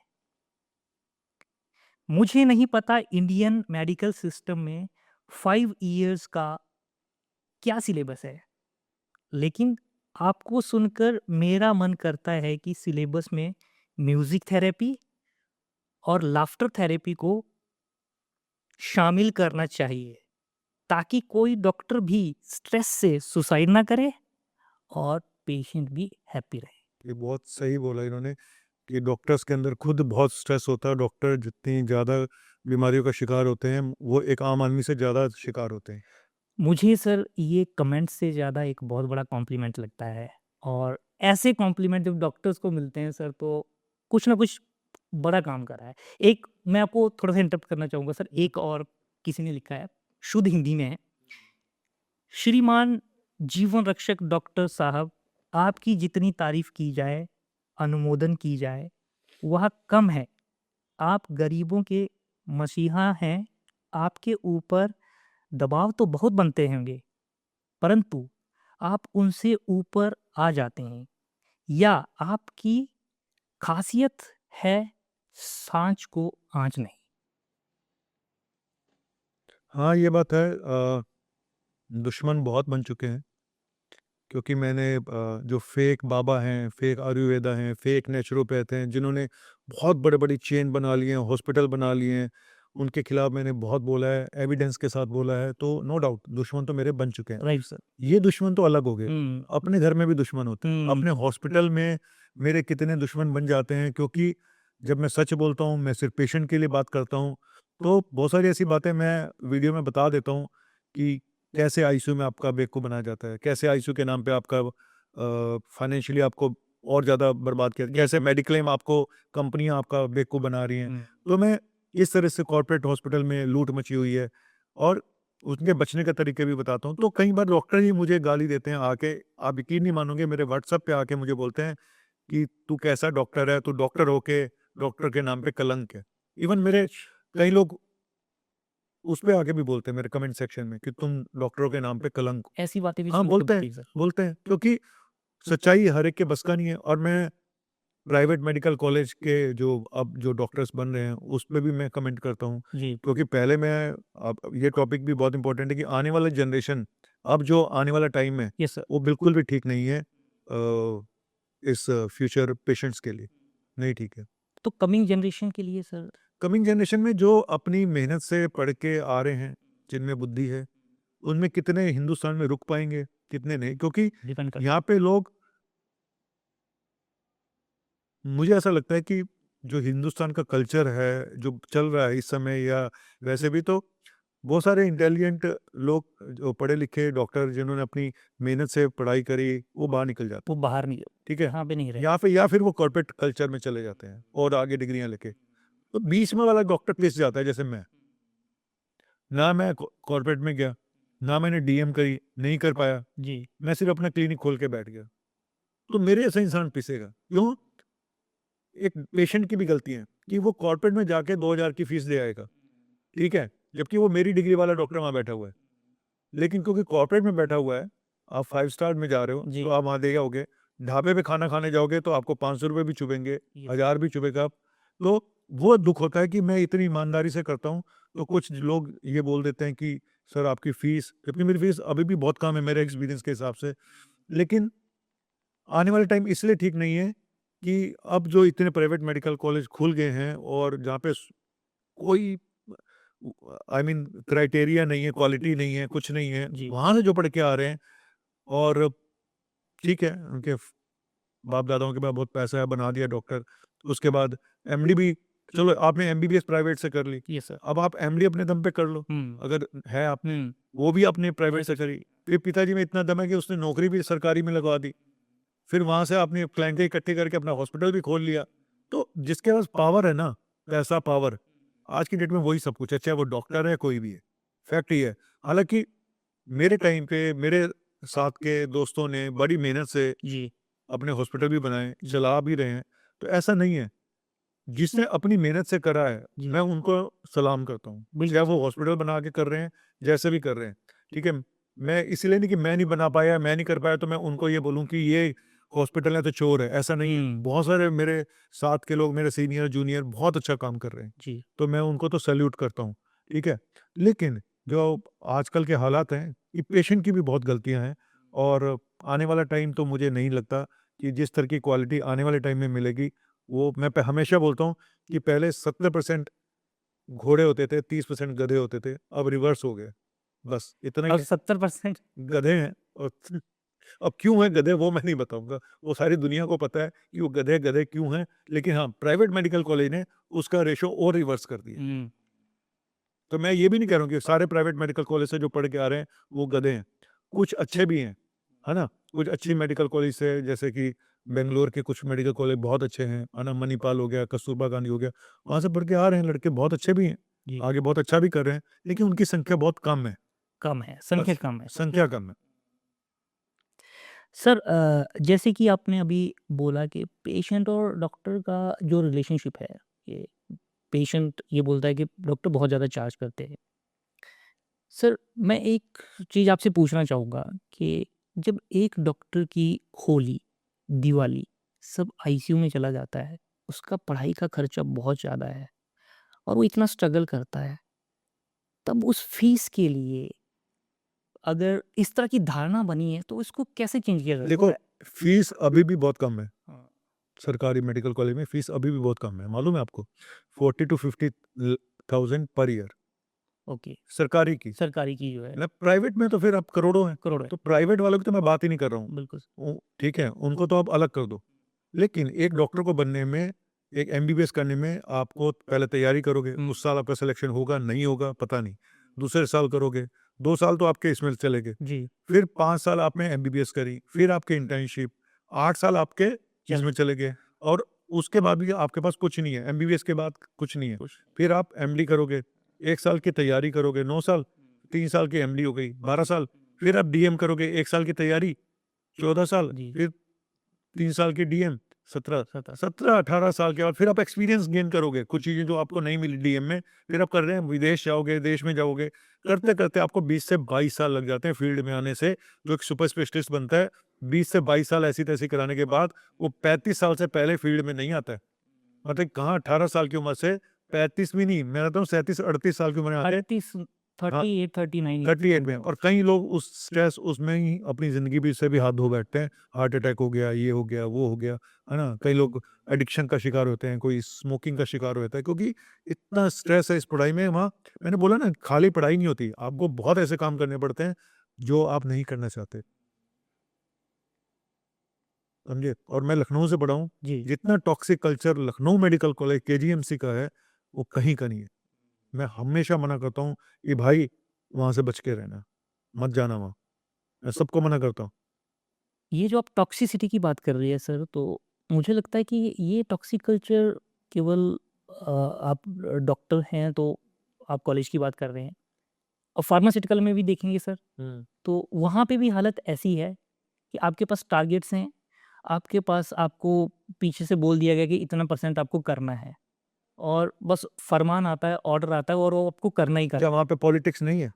[SPEAKER 1] मुझे नहीं पता इंडियन मेडिकल सिस्टम में 5 इयर्स का क्या सिलेबस है, लेकिन आपको सुनकर मेरा मन करता है कि सिलेबस में म्यूज़िक थेरेपी और लाफ्टर थेरेपी को शामिल करना चाहिए, ताकि कोई डॉक्टर भी स्ट्रेस से सुसाइड ना करे और पेशेंट भी हैप्पी रहे।
[SPEAKER 2] ये बहुत सही बोला इन्होंने कि डॉक्टर्स के अंदर खुद बहुत स्ट्रेस होता है, डॉक्टर जितनी ज़्यादा बीमारियों का शिकार होते हैं, वो एक आम आदमी से ज़्यादा शिकार होते हैं।
[SPEAKER 1] मुझे सर ये कमेंट से ज़्यादा एक बहुत बड़ा कॉम्प्लीमेंट लगता है और ऐसे कॉम्प्लीमेंट जब डॉक्टर्स को मिलते हैं सर तो कुछ ना कुछ बड़ा काम कर रहा है। एक मैं आपको थोड़ा-सा इंटरप्ट करना चाहूँगा सर, एक और किसी ने लिखा है, शुद्ध हिंदी में है। श्रीमान जीवन रक्षक डॉक्टर साहब, आपकी जितनी तारीफ़ की जाए, अनुमोदन की जाए, वह कम है। आप गरीबों के मसीहा हैं। आपके ऊपर दबाव तो बहुत बनते होंगे, परंतु आप उनसे ऊपर आ जाते हैं, या आपकी खासियत है सांच को आँच नहीं?
[SPEAKER 2] हाँ, ये बात है। दुश्मन बहुत बन चुके हैं, क्योंकि मैंने जो फेक बाबा हैं, फेक आयुर्वेदा हैं, फेक नेचुरोपैथ हैं, जिन्होंने बहुत बड़े-बड़ी चेन बना लिए हैं, हॉस्पिटल बना लिए हैं, उनके खिलाफ मैंने बहुत बोला है, एविडेंस के साथ बोला है, तो नो डाउट दुश्मन तो मेरे बन चुके हैं।
[SPEAKER 1] Right sir.
[SPEAKER 2] ये दुश्मन तो अलग हो गए,
[SPEAKER 1] हुँ,
[SPEAKER 2] अपने घर में भी दुश्मन होते हैं,
[SPEAKER 1] हुँ,
[SPEAKER 2] अपने हॉस्पिटल में मेरे कितने दुश्मन बन जाते हैं, क्योंकि जब मैं सच बोलता हूँ, मैं सिर्फ पेशेंट के लिए बात करता हूँ, तो बहुत सारी ऐसी बातें मैं वीडियो में बता देता हूँ कि कैसे आईसीयू में आपका बेवकूफ़ बनाया जाता है, कैसे आईसीयू के नाम पे आपका फाइनेंशियली आपको और ज़्यादा बर्बाद किया, कैसे मेडिक्लेम आपको कंपनियाँ आपका बेवकूफ़ बना रही हैं।
[SPEAKER 1] हुँ।
[SPEAKER 2] तो मैं इस तरह से कॉर्पोरेट हॉस्पिटल में लूट मची हुई है, और उसके बचने के तरीके भी बताता हूँ। तो कई बार डॉक्टर ही मुझे गाली देते हैं आके, आप यकीन नहीं मानोगे, मेरे व्हाट्सएप पे आके मुझे बोलते हैं कि तू कैसा डॉक्टर है, तू डॉक्टर होके डॉक्टर के नाम पे कलंक है। इवन मेरे कई लोग उस पे आके भी बोलते हैं मेरे कमेंट सेक्शन में कि तुम डॉक्टरों के नाम पे कलंक हो।
[SPEAKER 1] ऐसी बातें भी
[SPEAKER 2] हाँ,
[SPEAKER 1] सुनने को मिलती है सर।
[SPEAKER 2] बोलते हैं, क्योंकि सच्चाई हर एक के बस का नहीं है। और मैं प्राइवेट मेडिकल कॉलेज के जो अब जो डॉक्टर्स बन रहे हैं, उसपे भी मैं कमेंट करता हूँ।
[SPEAKER 1] जी,
[SPEAKER 2] क्योंकि पहले मैं, अब ये टॉपिक भी बहुत इम्पोर्टेंट है कि आने वाला जनरेशन, अब जो आने वाला टाइम है,
[SPEAKER 1] यस सर।
[SPEAKER 2] वो बिल्कुल भी ठीक नहीं है इस फ्यूचर पेशेंट्स के लिए, नहीं ठीक है।
[SPEAKER 1] तो कमिंग जनरेशन के लिए सर।
[SPEAKER 2] कमिंग जनरेशन में जो अपनी मेहनत से पढ़ के आ रहे हैं, जिनमें बुद्धि है, उनमें कितने हिंदुस्तान में रुक पाएँगे, कितने नहीं। क्योंकि
[SPEAKER 1] डिपेंड कर।
[SPEAKER 2] यहाँ पे लोग, मुझे ऐसा लगता है कि जो हिंदुस्तान का कल्चर है, जो चल रहा है इस समय, या वैसे भी तो बहुत सारे इंटेलिजेंट लोग, जो पढ़े-लिखे डॉक्टर जिन्होंने अपनी मेहनत से पढ़ाई करी, वो बाहर निकल जाते
[SPEAKER 1] वो
[SPEAKER 2] हैं,
[SPEAKER 1] बाहर नहीं,
[SPEAKER 2] ठीक है?
[SPEAKER 1] यहाँ पे नहीं रहे।
[SPEAKER 2] या फिर वो कॉर्पोरेट कल्चर में चले जाते हैं और आगे डिग्रियाँ लेके। तो बीच में वाला डॉक्टर पिस जाता है, जैसे मैं। ना मैं कॉर्पोरेट में गया, ना मैंने डीएम करी, नहीं कर पाया।
[SPEAKER 1] जी,
[SPEAKER 2] मैं सिर्फ अपना क्लिनिक खोल के बैठ गया। तो मेरे जैसा इंसान पिसेगा। क्यों? एक पेशेंट की भी गलती है कि वो कॉर्पोरेट में जाके 2000 की फीस दे आएगा, ठीक है? जबकि वो मेरी डिग्री वाला डॉक्टर वहाँ बैठा हुआ है। लेकिन क्योंकि कॉर्पोरेट में बैठा हुआ है, आप 5 स्टार में जा रहे हो,
[SPEAKER 1] जी।
[SPEAKER 2] तो आप वहाँ दे आओगे। ढाबे पे खाना खाने जाओगे तो आपको ₹500 भी चुभेंगे,
[SPEAKER 1] यस।
[SPEAKER 2] 1000 भी चुभेगा। तो वो दुःख होता है कि मैं इतनी ईमानदारी से करता हूँ, तो कुछ लोग ये बोल देते हैं कि सर आपकी फीस, जबकि मेरी फीस अभी भी बहुत कम है मेरे एक्सपीरियंस के हिसाब से। लेकिन आने वाला टाइम इसलिए ठीक नहीं है कि अब जो इतने प्राइवेट मेडिकल कॉलेज खुल गए हैं, और जहाँ पे कोई आई मीन क्राइटेरिया नहीं है, क्वालिटी नहीं है, कुछ नहीं है,
[SPEAKER 1] जी।
[SPEAKER 2] वहाँ से जो पढ़ के आ रहे हैं, और ठीक है, उनके बाप दादाओं के पास बहुत पैसा है, बना दिया डॉक्टर। उसके बाद एमडी भी, चलो आपने एमबीबीएस प्राइवेट से कर ली,
[SPEAKER 1] यस सर।
[SPEAKER 2] अब आप एमडी अपने दम पे कर लो,
[SPEAKER 1] हुँ,
[SPEAKER 2] अगर है आप,
[SPEAKER 1] हुँ।
[SPEAKER 2] वो भी अपने प्राइवेट से करी। फिर पिताजी में इतना दम है कि उसने नौकरी भी सरकारी में लगवा दी। फिर वहाँ से आपने क्लाइंटें इकट्ठी करके अपना हॉस्पिटल भी खोल लिया। तो जिसके पास पावर है ना, पैसा, पावर, आज की डेट में वही सब कुछ है, चाहे वो डॉक्टर है, कोई भी है। फैक्ट ये है। हालाँकि मेरे टाइम पे मेरे साथ के दोस्तों ने बड़ी मेहनत से
[SPEAKER 1] जी,
[SPEAKER 2] अपने हॉस्पिटल भी बनाए, चला भी रहे हैं। तो ऐसा नहीं है, जिसने अपनी मेहनत से करा है,
[SPEAKER 1] जी।
[SPEAKER 2] मैं उनको सलाम करता हूँ।
[SPEAKER 1] बिल्कुल।
[SPEAKER 2] चाहे वो हॉस्पिटल बना के कर रहे हैं, जैसे भी कर रहे हैं, ठीक है? मैं इसलिए नहीं कि मैं नहीं बना पाया, मैं नहीं कर पाया, तो मैं उनको ये बोलूँ कि ये हॉस्पिटल है तो चोर है, ऐसा नहीं है।
[SPEAKER 1] हुँ,
[SPEAKER 2] बहुत सारे मेरे साथ के लोग, मेरे सीनियर, जूनियर बहुत अच्छा काम कर रहे हैं,
[SPEAKER 1] जी।
[SPEAKER 2] तो मैं उनको तो सैल्यूट करता हूँ, ठीक है? लेकिन जो आजकल के हालात हैं, ये पेशेंट की भी बहुत गलतियाँ हैं, और आने वाला टाइम तो मुझे नहीं लगता कि जिस तरह की क्वालिटी आने वाले टाइम में मिलेगी, वो मैं हमेशा बोलता हूँ कि पहले 70% घोड़े होते थे, 30% गधे होते थे, अब रिवर्स हो गए। बस इतना ही
[SPEAKER 1] अब
[SPEAKER 2] है,
[SPEAKER 1] 70%
[SPEAKER 2] गधे हैं। और अब क्यों हैं गधे, वो मैं नहीं बताऊँगा, वो सारी दुनिया को पता है कि वो गधे क्यों हैं। लेकिन हाँ, प्राइवेट मेडिकल कॉलेज ने उसका रेशो और रिवर्स कर दिया।
[SPEAKER 1] हुँ,
[SPEAKER 2] तो मैं ये भी नहीं कह रहा हूँ कि सारे प्राइवेट मेडिकल कॉलेज से जो पढ़ के आ रहे हैं, वो गधे हैं। कुछ अच्छे भी हैं, है ना? कुछ अच्छी मेडिकल कॉलेज से, जैसे कि बेंगलोर के कुछ मेडिकल कॉलेज बहुत अच्छे हैं, है ना? मणिपाल हो गया, कस्तूरबा गांधी हो गया, वहाँ से पढ़ के आ रहे हैं लड़के, बहुत अच्छे भी हैं,
[SPEAKER 1] जी।
[SPEAKER 2] आगे बहुत अच्छा भी कर रहे हैं, लेकिन उनकी संख्या बहुत कम है,
[SPEAKER 1] कम है, संख्या
[SPEAKER 2] बस,
[SPEAKER 1] कम है।
[SPEAKER 2] संख्या कम है।
[SPEAKER 1] सर जैसे कि आपने अभी बोला कि पेशेंट और डॉक्टर का जो रिलेशनशिप है, ये पेशेंट ये बोलता है कि डॉक्टर बहुत ज़्यादा चार्ज करते हैं। सर मैं एक चीज़ आपसे पूछना चाहूँगा कि जब एक डॉक्टर की होली, दिवाली सब आईसीयू में चला जाता है, उसका पढ़ाई का खर्चा बहुत ज़्यादा है और वो इतना स्ट्रगल करता है, तब उस फीस के लिए अगर इस तरह की धारणा बनी है तो इसको कैसे चेंज किया जाए?
[SPEAKER 2] देखो, फीस अभी भी बहुत कम है।
[SPEAKER 1] हाँ,
[SPEAKER 2] सरकारी मेडिकल कॉलेज में फीस अभी भी बहुत कम है, मालूम है आपको? 40 टू 50,000 पर ईयर
[SPEAKER 1] ओके,
[SPEAKER 2] सरकारी की।
[SPEAKER 1] सरकारी की जो है
[SPEAKER 2] मतलब प्राइवेट में तो फिर अब करोड़ों हैं।
[SPEAKER 1] करोड़ है,
[SPEAKER 2] तो प्राइवेट वालों की तो मैं बात ही नहीं कर रहा हूँ।
[SPEAKER 1] बिल्कुल।
[SPEAKER 2] ठीक है, उनको तो आप अलग कर दो। लेकिन एक डॉक्टर को बनने में, एक एमबीबीएस करने में आपको पहले तैयारी करोगे, उस साल आपका सिलेक्शन होगा, नहीं होगा, पता नहीं। दूसरे साल करोगे, 2 साल तो आपके इसमें चले गए।
[SPEAKER 1] जी,
[SPEAKER 2] फिर 5 साल आपने एमबीबीएस करी, फिर आपके इंटर्नशिप, 8 साल आपके इसमें चले गए और उसके बाद भी आपके पास कुछ नहीं है, एमबीबीएस के बाद कुछ नहीं है। फिर आप एमडी करोगे, 1 साल की तैयारी करोगे, 9 साल, 3 साल की एमडी हो गई, 12 साल। फिर आप डीएम करोगे, 1 साल की तैयारी, 14 साल,
[SPEAKER 1] जी।
[SPEAKER 2] फिर 3 साल की डीएम, 17
[SPEAKER 1] 17
[SPEAKER 2] 17-18 साल के बाद फिर आप एक्सपीरियंस गेन करोगे, कुछ चीज़ें जो आपको नहीं मिली डीएम में, फिर आप कर रहे हैं, विदेश जाओगे, देश में जाओगे, करते-करते आपको 20 से 22 साल लग जाते हैं फील्ड में आने से, जो एक सुपर स्पेशलिस्ट बनता है, 20 से 22 साल ऐसी-तैसी कराने के बाद, वो 35 साल से पहले फील्ड में नहीं आता है। मतलब कहाँ 18 साल की उम्र से 35 भी नहीं, मैं कहता हूँ 37-38 साल की उम्र में आके
[SPEAKER 1] 38
[SPEAKER 2] हाँ,
[SPEAKER 1] 38 39
[SPEAKER 2] 38 में, और कई लोग उस स्ट्रेस उसमें ही अपनी ज़िंदगी भी से भी हाथ धो बैठते हैं। हार्ट अटैक हो गया, ये हो गया, वो हो गया, है ना? कई लोग एडिक्शन का शिकार होते हैं, कोई स्मोकिंग का शिकार होता है, क्योंकि इतना स्ट्रेस है इस पढ़ाई में। वहाँ मैंने बोला ना, खाली पढ़ाई नहीं होती, आपको बहुत ऐसे काम करने पड़ते हैं, जो आप नहीं करना चाहते। समझे? और मैं लखनऊ से पढ़ा हूँ,
[SPEAKER 1] जी,
[SPEAKER 2] जितना toxic culture Lucknow medical college KGMC का है, वो कहीं का नहीं है। मैं हमेशा मना करता हूँ कि भाई वहाँ से बच के रहना, मत जाना वहाँ। मैं सबको मना करता हूँ।
[SPEAKER 1] ये जो आप टॉक्सिसिटी की बात कर रही है सर, तो मुझे लगता है कि ये टॉक्सिक कल्चर केवल आप डॉक्टर हैं तो आप कॉलेज की बात कर रहे हैं और फार्मास्यूटिकल में भी देखेंगे सर, तो वहाँ पे भी हालत ऐसी है कि आपके पास टारगेट्स हैं, आपके पास आपको पीछे से बोल दिया गया कि इतना परसेंट आपको करना है और बस फरमान आता है, ऑर्डर आता है और वो आपको करना ही करना
[SPEAKER 2] क्या
[SPEAKER 1] है।
[SPEAKER 2] वहाँ पे पॉलिटिक्स नहीं है?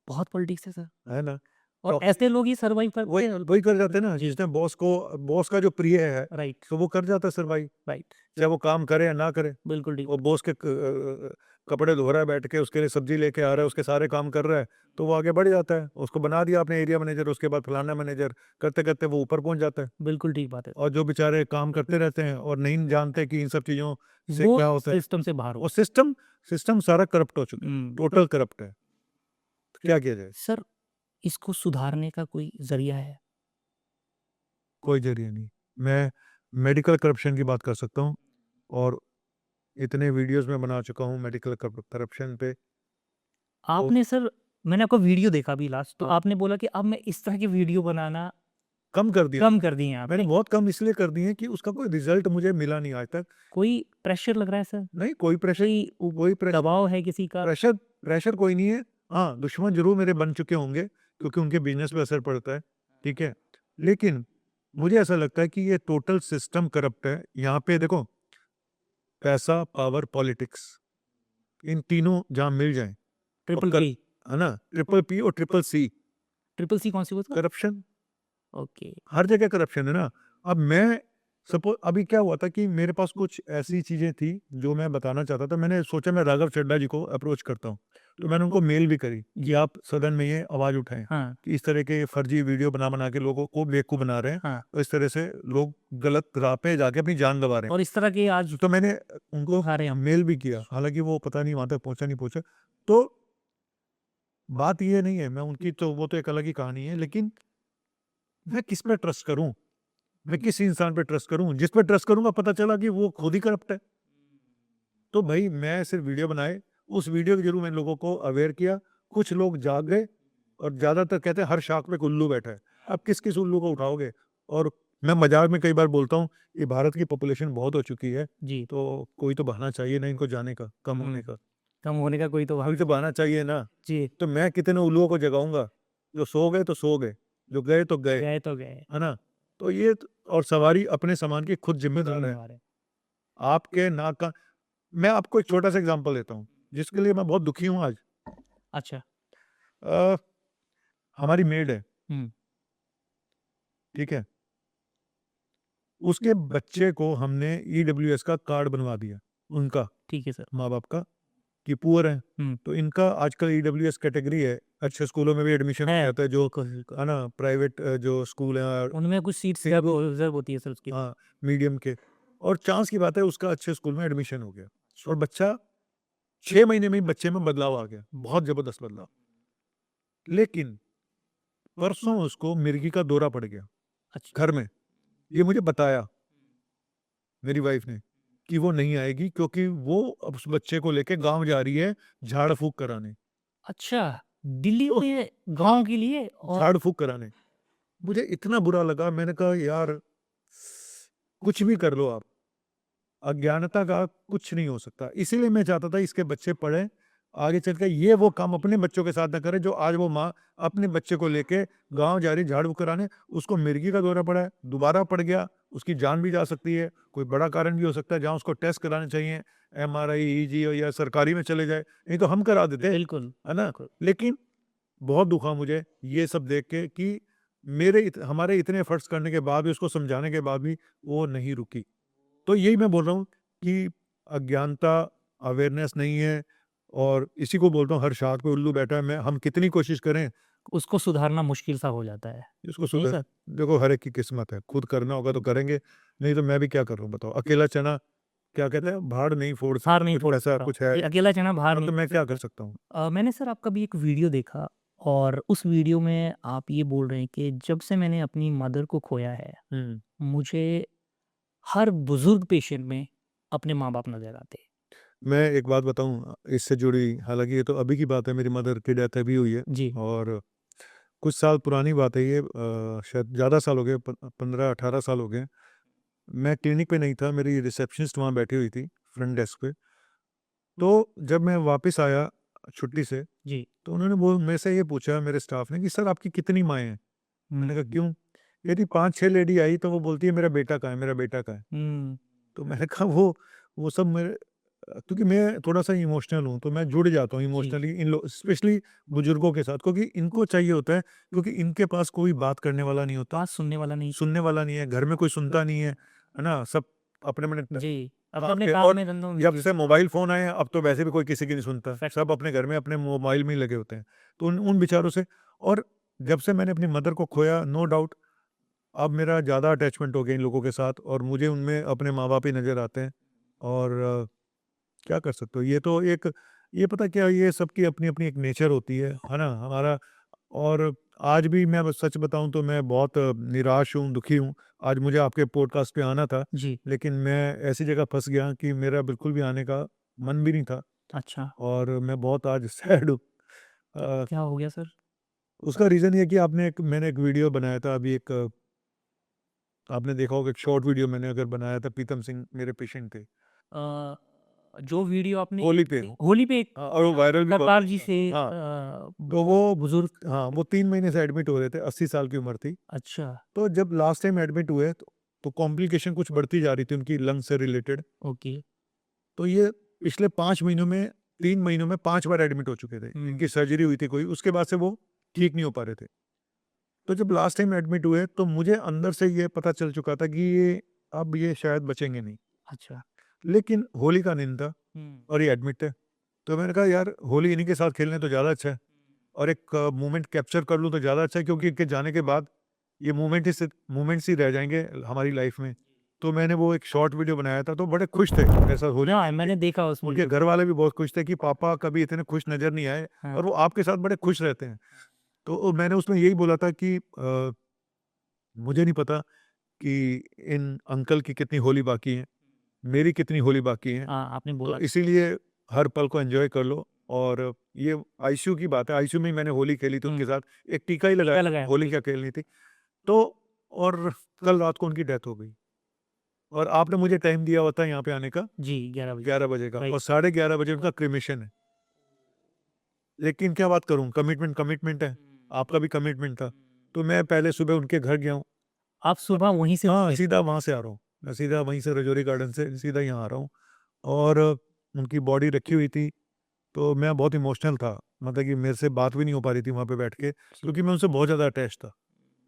[SPEAKER 1] बहुत पॉलिटिक्स है सर
[SPEAKER 2] है ना?
[SPEAKER 1] और
[SPEAKER 2] टॉक्सिक
[SPEAKER 1] ऐसे लोग ही सर्वाइव करते
[SPEAKER 2] वही
[SPEAKER 1] हैं।
[SPEAKER 2] वही कर जाते हैं ना, जिसने बॉस का जो प्रिय है,
[SPEAKER 1] राइट,
[SPEAKER 2] तो वो कर जाता है सर्वाइव,
[SPEAKER 1] राइट,
[SPEAKER 2] चाहे वो काम करे या ना करे।
[SPEAKER 1] बिल्कुल ठीक।
[SPEAKER 2] वो बॉस के कपड़े धो रहा है बैठ के, उसके लिए सब्जी लेके आ रहा है, उसके सारे काम कर रहा है, तो वो आगे बढ़ जाता है। उसको बना दिया आपने एरिया मैनेजर, उसके बाद फलाना मैनेजर, करते-करते वो ऊपर पहुँच जाता है।
[SPEAKER 1] बिल्कुल ठीक बात है।
[SPEAKER 2] और जो बेचारे काम करते रहते हैं और नहीं जानते कि इन सब चीज़ों से
[SPEAKER 1] वो
[SPEAKER 2] क्या होता है,
[SPEAKER 1] सिस्टम से बाहर हो।
[SPEAKER 2] वो सिस्टम सारा करप्ट हो चुका है,
[SPEAKER 1] हुँ।
[SPEAKER 2] टोटल करप्ट है। तो क्या किया जाए?
[SPEAKER 1] सर, इसको सुधारने का कोई ज़रिया है?
[SPEAKER 2] कोई ज़रिया नहीं। मैं मेडिकल करप्शन की बात कर सकता हूँ, और इतने वीडियोज़ मैं बना चुका हूँ मेडिकल करप्शन पे। तो
[SPEAKER 1] आपने सर मैंने आपका वीडियो देखा अभी लास्ट, तो
[SPEAKER 2] हाँ,
[SPEAKER 1] आपने बोला कि अब मैं इस तरह की वीडियो बनाना
[SPEAKER 2] कम कर दिया।
[SPEAKER 1] कम कर दिए हैं
[SPEAKER 2] मैंने
[SPEAKER 1] आपने।
[SPEAKER 2] बहुत कम इसलिए कर दिए हैं कि उसका कोई रिज़ल्ट मुझे मिला नहीं आज तक।
[SPEAKER 1] कोई प्रेशर लग रहा है सर?
[SPEAKER 2] नहीं, कोई प्रेशर कोई
[SPEAKER 1] दबाव है किसी का?
[SPEAKER 2] प्रेशर प्रेशर कोई नहीं है। हाँ, दुश्मन ज़रूर मेरे बन चुके होंगे, क्योंकि उनके बिज़नेस पे असर पड़ता है, ठीक है? लेकिन मुझे ऐसा लगता है कि ये टोटल सिस्टम करप्ट है। यहाँ पे देखो, पैसा, पावर, पॉलिटिक्स, इन तीनों जहाँ मिल जाएँ, तो
[SPEAKER 1] ट्रिपल पी,
[SPEAKER 2] है ना? ट्रिपल पी और ट्रिपल सी,
[SPEAKER 1] ट्रिपल सी कौन सी बोलता?
[SPEAKER 2] करप्शन।
[SPEAKER 1] ओके,
[SPEAKER 2] हर जगह करप्शन है ना। अब मैं सपोज़ अभी क्या हुआ था कि मेरे पास कुछ ऐसी चीज़ें थी जो मैं बताना चाहता था। मैंने सोचा मैं राघव चड्ढा जी को अप्रोच करता हूँ। तो मैंने उनको मेल भी करी कि आप सदन में ये आवाज़ उठाएँ
[SPEAKER 1] हाँ,
[SPEAKER 2] कि इस तरह के फर्जी वीडियो बना-बना के लोगों को बेवकूफ़ बना रहे हैं।
[SPEAKER 1] हाँ।
[SPEAKER 2] तो इस तरह से लोग गलत राह पे जाके अपनी जान गँवा रहे
[SPEAKER 1] और इस तरह के आज
[SPEAKER 2] हैं। तो मैंने उनको
[SPEAKER 1] उठा रहे हैं हम।
[SPEAKER 2] मेल भी किया, हालाँकि वो पता नहीं वहाँ तक पहुँचा नहीं पहुँचा। तो बात ये नहीं है, मैं उनकी तो वो तो एक अलग ही कहानी है, लेकिन मैं किस पे ट्रस्ट करूँ? मैं किस इंसान पे ट्रस्ट करूँ? जिस पे ट्रस्ट करूँगा पता चला कि वो खुद ही करप्ट है। तो भई मैं सिर्फ़ वीडियो बनाए, उस वीडियो के ज़रिए मैंने लोगों को अवेयर किया। कुछ लोग जाग गए, और ज़्यादातर कहते हैं हर शाख पे एक उल्लू बैठा है। अब किस-किस उल्लू को उठाओगे? और मैं मज़ाक में कई बार बोलता हूँ, ये भारत की पॉपुलेशन बहुत हो चुकी है,
[SPEAKER 1] जी,
[SPEAKER 2] तो कोई तो बहाना चाहिए ना इनको जाने का, कम होने का।
[SPEAKER 1] कम होने का कोई तो
[SPEAKER 2] कोई तो बहाना चाहिए ना।
[SPEAKER 1] जी,
[SPEAKER 2] तो मैं कितने उल्लुओं को जगाऊँगा? जो सो गए तो सो गए, जो गए तो गए,
[SPEAKER 1] गए तो गए।
[SPEAKER 2] है ना? तो ये और सवारी अपने सामान की खुद ज़िम्मेदार है।
[SPEAKER 1] ज़िम्मेवार है।
[SPEAKER 2] आपके नाक का मैं आपको एक छोटा-सा एग्ज़ाम्पल देता हूँ, जिसके लिए मैं बहुत दुखी हूँ आज।
[SPEAKER 1] अच्छा,
[SPEAKER 2] अ, हमारी मेड है,
[SPEAKER 1] हुँ,
[SPEAKER 2] ठीक है? उसके बच्चे को हमने ईडब्ल्यूएस का कार्ड बनवा दिया, उनका,
[SPEAKER 1] ठीक है सर।
[SPEAKER 2] माँ-बाप का, कि पुअर हैं।
[SPEAKER 1] हुँ,
[SPEAKER 2] तो इनका आजकल ईडब्ल्यूएस कैटेगरी है, अच्छे स्कूलों में भी एडमिशन हो
[SPEAKER 1] है,
[SPEAKER 2] जाता है, जो
[SPEAKER 1] बिल्कुल, बिल्कुल।
[SPEAKER 2] है ना, प्राइवेट जो स्कूल हैं
[SPEAKER 1] उनमें कुछ सीट्स
[SPEAKER 2] फिर भी
[SPEAKER 1] रिज़र्व होती है सर उसकी।
[SPEAKER 2] हाँ, मीडियम के, और चांस की बात है उसका अच्छे स्कूल में एडमिशन हो गया और बच्चा 6 महीने में ही बच्चे में बदलाव आ गया, बहुत ज़बरदस्त बदलाव। लेकिन परसों उसको मिर्गी का दौरा पड़ गया,
[SPEAKER 1] अच्छा,
[SPEAKER 2] घर में। ये मुझे बताया मेरी वाइफ़ ने कि वो नहीं आएगी क्योंकि वो अब उस बच्चे को लेके गाँव जा रही है झाड़-फूँक कराने।
[SPEAKER 1] अच्छा, दिल्ली
[SPEAKER 2] तो
[SPEAKER 1] में गाँव के लिए और
[SPEAKER 2] झाड़-फूँक कराने। मुझे इतना बुरा लगा, मैंने कहा यार कुछ भी कर लो आप, अज्ञानता का कुछ नहीं हो सकता। इसीलिए मैं चाहता था इसके बच्चे पढ़ें, आगे चल के ये वो काम अपने बच्चों के साथ ना करे जो आज वो माँ अपने बच्चे को लेके गाँव जा रही झाड़ू कराने, उसको मिर्गी का दौरा पड़ा है, दोबारा पड़ गया, उसकी जान भी जा सकती है, कोई बड़ा कारण भी हो सकता है जहाँ उसको टेस्ट कराने चाहिए, एमआरआई, ईजी या सरकारी में चले जाए, नहीं तो हम करा देते,
[SPEAKER 1] बिल्कुल,
[SPEAKER 2] है ना?
[SPEAKER 1] बिल्कुल।
[SPEAKER 2] लेकिन बहुत दुःख हुआ मुझे ये सब देख के कि हमारे इतने एफर्ट्स करने के बाद भी, उसको समझाने के बाद भी वो नहीं रुकी। तो यही मैं बोल रहा हूँ कि अज्ञानता, अवेयरनेस नहीं है, और इसी को बोलता हूँ हर शाख पे उल्लू बैठा है। मैं हम कितनी कोशिश करें
[SPEAKER 1] उसको सुधारना मुश्किल सा हो जाता है।
[SPEAKER 2] इसको
[SPEAKER 1] नहीं
[SPEAKER 2] सुधर
[SPEAKER 1] सर?
[SPEAKER 2] देखो हर एक की किस्मत है, खुद करना होगा तो करेंगे, नहीं तो मैं भी क्या करूँ बताओ? अकेला चना क्या कहते हैं, भाड़ नहीं फोड़
[SPEAKER 1] हार
[SPEAKER 2] सकता,
[SPEAKER 1] नहीं
[SPEAKER 2] कुछ
[SPEAKER 1] फोड़
[SPEAKER 2] ऐसा
[SPEAKER 1] सकता।
[SPEAKER 2] कुछ है।
[SPEAKER 1] अकेला चना बाहर
[SPEAKER 2] हाँ,
[SPEAKER 1] नहीं
[SPEAKER 2] तो मैं
[SPEAKER 1] फोड़
[SPEAKER 2] क्या
[SPEAKER 1] सकता।
[SPEAKER 2] कर सकता हूँ?
[SPEAKER 1] मैंने सर आपका भी एक वीडियो देखा और उस वीडियो में आप ये बोल रहे हैं कि जब से मैंने अपनी मदर को खोया है,
[SPEAKER 2] हुँ।
[SPEAKER 1] मुझे हर बुज़ुर्ग पेशेंट में अपने माँ-बाप नज़र आते हैं।
[SPEAKER 2] मैं एक बात बताऊँ इससे जुड़ी, हालाँकि ये तो अभी की बात है, मेरी मदर की डेथ अभी हुई है
[SPEAKER 1] जी,
[SPEAKER 2] और कुछ साल पुरानी बात है ये, शायद ज़्यादा साल हो गए, 15-18 साल हो गए। मैं क्लिनिक पे नहीं था, मेरी रिसेप्शनिस्ट वहाँ बैठी हुई थी फ्रंट डेस्क पे। तो जब मैं वापस आया छुट्टी से,
[SPEAKER 1] जी।
[SPEAKER 2] तो उन्होंने वो मेरे से ये पूछा, मेरे स्टाफ ने, कि सर आपकी कितनी माएँ हैं? मैंने कहा
[SPEAKER 1] हुँ,
[SPEAKER 2] क्यों? कहती 5-6 लेडी आई तो वो बोलती है मेरा बेटा कहाँ है, मेरा बेटा कहाँ है?
[SPEAKER 1] हुँ,
[SPEAKER 2] तो मैंने कहा वो सब मेरे क्योंकि मैं थोड़ा-सा इमोशनल हूँ, तो मैं जुड़ जाता हूँ
[SPEAKER 1] जी।
[SPEAKER 2] इमोशनली इन लो स्पेशली बुजुर्गों के साथ, क्योंकि इनको चाहिए होता है, क्योंकि इनके पास कोई बात करने वाला नहीं होता,
[SPEAKER 1] बात सुनने वाला नहीं।
[SPEAKER 2] सुनने वाला नहीं है, घर में कोई सुनता नहीं है ना? सब अपने-अपने
[SPEAKER 1] जी,
[SPEAKER 2] काम
[SPEAKER 1] अपने-अपने
[SPEAKER 2] पे,
[SPEAKER 1] काम
[SPEAKER 2] और
[SPEAKER 1] में धंधों में
[SPEAKER 2] जब
[SPEAKER 1] बिज़ी
[SPEAKER 2] से
[SPEAKER 1] होते हैं।
[SPEAKER 2] मोबाइल फ़ोन आए हैं, अब तो वैसे भी कोई किसी की नहीं सुनता।
[SPEAKER 1] फैक्ट
[SPEAKER 2] सब अपने घर में अपने मोबाइल में ही लगे होते हैं। तो उन उन बेचारों से, और जब से मैंने अपनी मदर को खोया, नो डाउट अब मेरा ज़्यादा अटैचमेंट हो गया इन लोगों के साथ, और मुझे उनमें अपने माँ-बाप ही नज़र आते हैं, और क्या कर सकते हो? ये तो एक, ये पता क्या, ये सबकी अपनी-अपनी एक नेचर होती है ना? हमारा, और आज भी मैं बस सच बताऊँ तो मैं बहुत निराश हूँ, दुखी हूँ। आज मुझे आपके पॉडकास्ट पे आना था,
[SPEAKER 1] जी,
[SPEAKER 2] लेकिन मैं ऐसी जगह फँस गया कि मेरा बिल्कुल भी आने का मन भी नहीं था,
[SPEAKER 1] अच्छा,
[SPEAKER 2] और मैं बहुत आज सैड हूँ। अ,
[SPEAKER 1] क्या हो गया सर?
[SPEAKER 2] उसका रीज़न ये है कि मैंने एक वीडियो बनाया था अभी, एक आपने देखा होगा, एक शॉर्ट वीडियो मैंने अगर बनाया था, प्रीतम सिंह मेरे पेशेंट थे।
[SPEAKER 1] अ, जो वीडियो आपने
[SPEAKER 2] होली पे,
[SPEAKER 1] होली पे
[SPEAKER 2] हाँ, और वो वायरल भी बहुत
[SPEAKER 1] करतार जी
[SPEAKER 2] हुआ।
[SPEAKER 1] से
[SPEAKER 2] हाँ, तो वो
[SPEAKER 1] बुज़ुर्ग
[SPEAKER 2] हाँ, वो 3 महीने से एडमिट हो रहे थे, 80 साल की उम्र थी।
[SPEAKER 1] अच्छा,
[SPEAKER 2] तो जब लास्ट टाइम एडमिट हुए तो कॉम्प्लिकेशन कुछ बढ़ती जा रही थी उनकी लंग से रिलेटेड।
[SPEAKER 1] ओके।
[SPEAKER 2] तो ये पिछले 5 महीनों में, 3 महीनों में 5 बार एडमिट हो चुके थे।
[SPEAKER 1] हुँ,
[SPEAKER 2] इनकी सर्जरी हुई थी कोई, उसके बाद से वो ठीक नहीं हो पा रहे थे। तो जब लास्ट टाइम एडमिट हुए तो मुझे अंदर से ये पता चल चुका था कि ये शायद बचेंगे नहीं।
[SPEAKER 1] अच्छा।
[SPEAKER 2] लेकिन होली का दिन था
[SPEAKER 1] हुँ,
[SPEAKER 2] और ये एडमिट थे। तो मैंने कहा यार होली इन्हीं के साथ खेलने तो ज़्यादा अच्छा है, और एक मोमेंट कैप्चर कर लूँ तो ज़्यादा अच्छा है, क्योंकि इनके जाने के बाद ये मोमेंट्स ही रह जाएँगे हमारी लाइफ़ में। तो मैंने वो एक शॉर्ट वीडियो बनाया था, तो बड़े खुश थे मेरे साथ होली
[SPEAKER 1] ना
[SPEAKER 2] खेल के।
[SPEAKER 1] मैंने देखा उस
[SPEAKER 2] उनके
[SPEAKER 1] वीडियो
[SPEAKER 2] घर
[SPEAKER 1] को।
[SPEAKER 2] वाले भी बहुत खुश थे कि पापा कभी इतने खुश नज़र नहीं आए,
[SPEAKER 1] हाँ,
[SPEAKER 2] और वो आपके साथ बड़े खुश रहते हैं। तो मैंने उसमें यही बोला था कि मुझे नहीं पता कि इन अंकल की कितनी होली बाकी है, मेरी कितनी होली बाकी है।
[SPEAKER 1] हाँ, आपने
[SPEAKER 2] तो
[SPEAKER 1] बोला
[SPEAKER 2] इसीलिए हर पल को एन्जॉय कर लो, और ये आईसीयू की बात है, आईसीयू में ही मैंने होली खेली थी
[SPEAKER 1] हुँ,
[SPEAKER 2] उनके साथ, एक टीका ही लगाया,
[SPEAKER 1] टीका लगाया।
[SPEAKER 2] होली क्या खेलनी थी। तो और कल रात को उनकी डेथ हो गई, और आपने मुझे टाइम दिया हुआ था यहाँ पे आने का
[SPEAKER 1] जी, 11 बजे।
[SPEAKER 2] 11 बजे का,
[SPEAKER 1] राइट।
[SPEAKER 2] और साढ़े 11 बजे उनका क्रेमेशन है। लेकिन क्या बात करूँ, कमिटमेंट है, आपका भी कमिटमेंट था। तो मैं पहले सुबह उनके घर गया हूँ।
[SPEAKER 1] आप सुबह वहीं से
[SPEAKER 2] हाँ,
[SPEAKER 1] उठे थे।
[SPEAKER 2] सीधा वहाँ से आ रहा हूँ। मैं सीधा वहीं से रजौरी गार्डन से सीधा यहाँ आ रहा हूँ, और उनकी बॉडी रखी हुई थी, तो मैं बहुत इमोशनल था। मतलब कि मेरे से बात भी नहीं हो पा रही थी वहाँ पे बैठ के, क्योंकि मैं उनसे बहुत ज़्यादा अटैच था।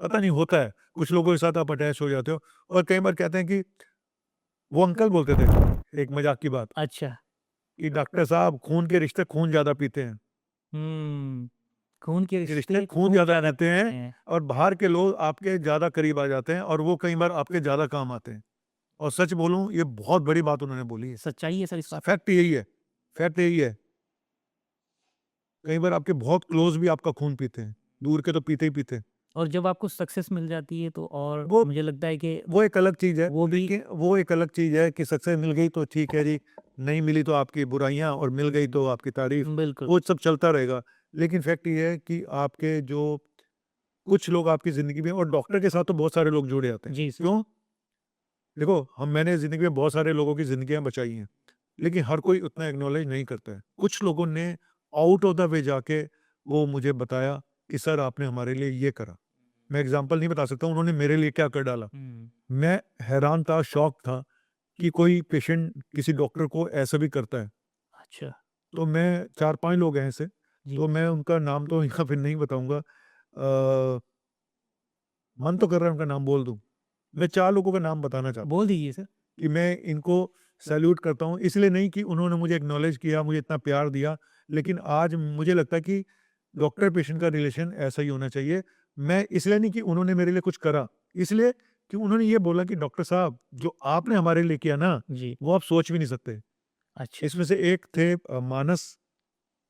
[SPEAKER 2] पता नहीं होता है, कुछ लोगों के साथ आप अटैच हो जाते हो और कई बार कहते हैं कि वो अंकल बोलते थे, एक मज़ाक की बात,
[SPEAKER 1] अच्छा।
[SPEAKER 2] कि डॉक्टर साहब खून के रिश्ते खून ज़्यादा पीते हैं।
[SPEAKER 1] हुँ, खून के
[SPEAKER 2] ये रिश्ते
[SPEAKER 1] रिश्ते
[SPEAKER 2] खून ज़्यादा रहते हैं
[SPEAKER 1] हैं।
[SPEAKER 2] और बाहर के लोग आपके ज़्यादा करीब आ जाते हैं और वो कई बार आपके ज़्यादा काम आते हैं। और सच बोलूँ, ये बहुत बड़ी बात उन्होंने बोली है।
[SPEAKER 1] सच्चाई है सर इस बात
[SPEAKER 2] फैक्ट यही है, फैक्ट यही है। कई बार आपके बहुत क्लोज़ भी आपका खून पीते हैं, दूर के तो पीते ही पीते हैं।
[SPEAKER 1] और जब आपको सक्सेस मिल जाती है तो और
[SPEAKER 2] वो
[SPEAKER 1] मुझे लगता है कि
[SPEAKER 2] वो एक अलग चीज़ है,
[SPEAKER 1] वो भी
[SPEAKER 2] लेकिन वो एक अलग चीज़ है कि सक्सेस मिल गई तो ठीक है जी, नहीं मिली तो आपकी बुराइयाँ और मिल गई तो आपकी तारीफ़,
[SPEAKER 1] बिल्कुल।
[SPEAKER 2] वो सब चलता रहेगा। लेकिन फैक्ट ये है कि आपके जो कुछ लोग आपकी ज़िंदगी में, और डॉक्टर के साथ तो बहुत सारे लोग जुड़े आते हैं।
[SPEAKER 1] जी सर।
[SPEAKER 2] क्यों? देखो, मैंने ज़िंदगी में बहुत सारे लोगों की ज़िंदगियाँ बचाई हैं, लेकिन हर कोई उतना एक्नॉलेज नहीं करता है। कुछ लोगों ने आउट ऑफ द वे जाके वो मुझे बताया कि सर आपने हमारे लिए ये करा। मैं एग्ज़ाम्पल नहीं बता सकता उन्होंने मेरे लिए क्या कर डाला।
[SPEAKER 1] हुँ,
[SPEAKER 2] मैं हैरान था, शॉक था कि कोई पेशेंट किसी डॉक्टर को ऐसा भी करता है।
[SPEAKER 1] अच्छा।
[SPEAKER 2] तो मैं 4-5 लोग हैं ऐसे,
[SPEAKER 1] जी।
[SPEAKER 2] तो मैं उनका नाम तो यहाँ पे नहीं बताऊँगा। मन तो कर रहा है उनका नाम बोल दूँ। मैं 4 लोगों का नाम बताना चाहता हूँ
[SPEAKER 1] बोल दीजिए सर।
[SPEAKER 2] कि मैं इनको सैल्यूट करता हूँ, इसलिए नहीं कि उन्होंने मुझे एक्नॉलेज किया, मुझे इतना प्यार दिया, लेकिन आज मुझे लगता है कि डॉक्टर पेशेंट का रिलेशन ऐसा ही होना चाहिए। मैं इसलिए नहीं कि उन्होंने मेरे लिए कुछ करा, इसलिए कि उन्होंने ये बोला कि डॉक्टर साहब जो आपने हमारे लिए किया ना,
[SPEAKER 1] जी।
[SPEAKER 2] वो आप सोच भी नहीं सकते।
[SPEAKER 1] अच्छा।
[SPEAKER 2] इसमें से एक थे मानस,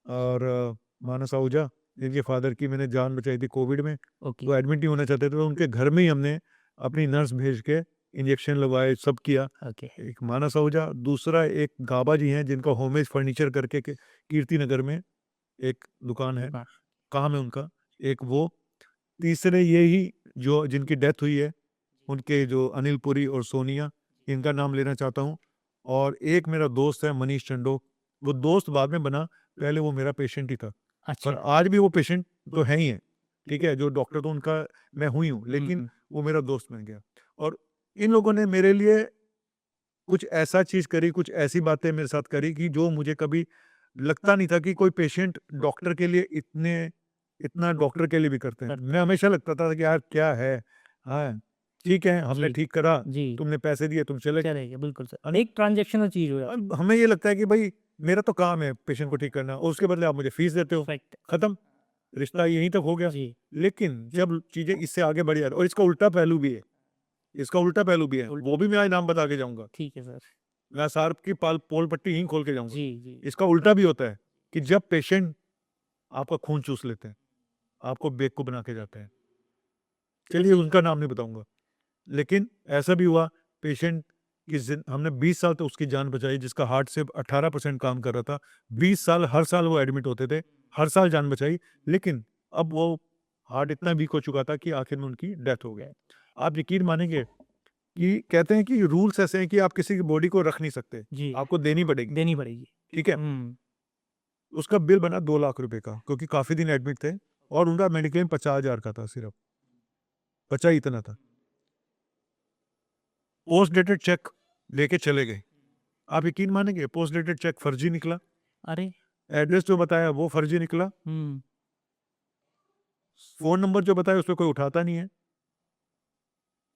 [SPEAKER 2] और मानस आहूजा, जिनके फादर की मैंने जान बचाई थी कोविड में।
[SPEAKER 1] ओके।
[SPEAKER 2] वो एडमिट नहीं होना चाहते थे, तो उनके घर में ही हमने अपनी नर्स भेज के इंजेक्शन लगवाए, सब किया।
[SPEAKER 1] ओके।
[SPEAKER 2] एक मानस आहूजा, दूसरा एक गाबा जी हैं जिनका होमेज फर्नीचर करके के कीर्ति नगर में एक दुकान है,
[SPEAKER 1] दुकान।
[SPEAKER 2] काम है उनका, एक वो। तीसरे यही जो जिनकी डेथ हुई है, उनके जो अनिल पुरी और सोनिया, इनका नाम लेना चाहता हूँ। और एक मेरा दोस्त है मनीष चंडोक, वो दोस्त बाद में बना, पहले वो मेरा पेशेंट ही था। पर
[SPEAKER 1] अच्छा।
[SPEAKER 2] आज भी वो पेशेंट तो है ही है, ठीक है? जो डॉक्टर तो उनका मैं हुई हूँ,
[SPEAKER 1] हुँ,
[SPEAKER 2] लेकिन
[SPEAKER 1] हुँ।
[SPEAKER 2] वो मेरा दोस्त बन गया। और इन लोगों ने मेरे लिए कुछ ऐसा चीज़ करी, कुछ ऐसी बातें मेरे साथ करी कि जो मुझे कभी लगता नहीं था कि कोई पेशेंट डॉक्टर के लिए इतना डॉक्टर के लिए भी करते हैं।
[SPEAKER 1] करता
[SPEAKER 2] मैं हमेशा लगता था कि यार क्या है? हाँ, ठीक है, हमने
[SPEAKER 1] जी,
[SPEAKER 2] ठीक करा,
[SPEAKER 1] जी।
[SPEAKER 2] तुमने पैसे दिए, तुम चले गए।
[SPEAKER 1] चले गए, बिल्कुल सर।
[SPEAKER 2] है ना?
[SPEAKER 1] एक ट्रांज़ैक्शनल चीज़ हो जाती
[SPEAKER 2] अब हमें ये लगता है कि भई मेरा तो काम है पेशेंट को ठीक करना और उसके बदले आप मुझे फीस देते
[SPEAKER 1] है।
[SPEAKER 2] हो,
[SPEAKER 1] फैक्ट।
[SPEAKER 2] खत्म, रिश्ता यहीं तक हो गया।
[SPEAKER 1] जी।
[SPEAKER 2] लेकिन जब चीज़ें इससे आगे बढ़ जाती, और इसका उल्टा पहलू भी है, इसका उल्टा पहलू भी है,
[SPEAKER 1] उल
[SPEAKER 2] वो भी मैं आज नाम बता के जाऊँगा।
[SPEAKER 1] ठीक है सर।
[SPEAKER 2] मैं सार्प की पाल पोल पट्टी यहीं खोल के जाऊँगा।
[SPEAKER 1] जी, जी।
[SPEAKER 2] इसका उल्टा भी होता है कि जब पेशेंट आपका खून चूस लेते हैं, आपको बेवकूफ़ बना के जाते हैं। चलिए उनका नाम नहीं बताऊँगा, लेकिन ऐसा भी हुआ, पेशेंट की हमने 20 साल तक उसकी जान बचाई, जिसका हार्ट सिर्फ 18% काम कर रहा था। 20 साल, हर साल वो एडमिट होते थे, हर साल जान बचाई, लेकिन अब वो हार्ट इतना वीक हो चुका था कि आखिर में उनकी डेथ हो गई। आप यकीन मानेंगे कि कहते हैं कि रूल्स ऐसे हैं कि आप किसी की बॉडी को रख नहीं सकते,
[SPEAKER 1] जी,
[SPEAKER 2] आपको देनी पड़ेगी,
[SPEAKER 1] देनी पड़ेगी।
[SPEAKER 2] ठीक है?
[SPEAKER 1] हुँ,
[SPEAKER 2] उसका बिल बना 2 लाख रुपए का, क्योंकि काफ़ी दिन एडमिट थे और उनका मेडिक्लेम 50,000 का था सिर्फ, बचा ही इतना था। पोस्ट डेटेड चेक लेके चले गए। आप यकीन मानेंगे, पोस्ट डेटेड चेक फर्जी निकला,
[SPEAKER 1] अरे!
[SPEAKER 2] एड्रेस जो बताया वो फर्जी निकला,
[SPEAKER 1] हुँ,
[SPEAKER 2] फ़ोन नंबर जो बताया उसपे कोई उठाता नहीं है।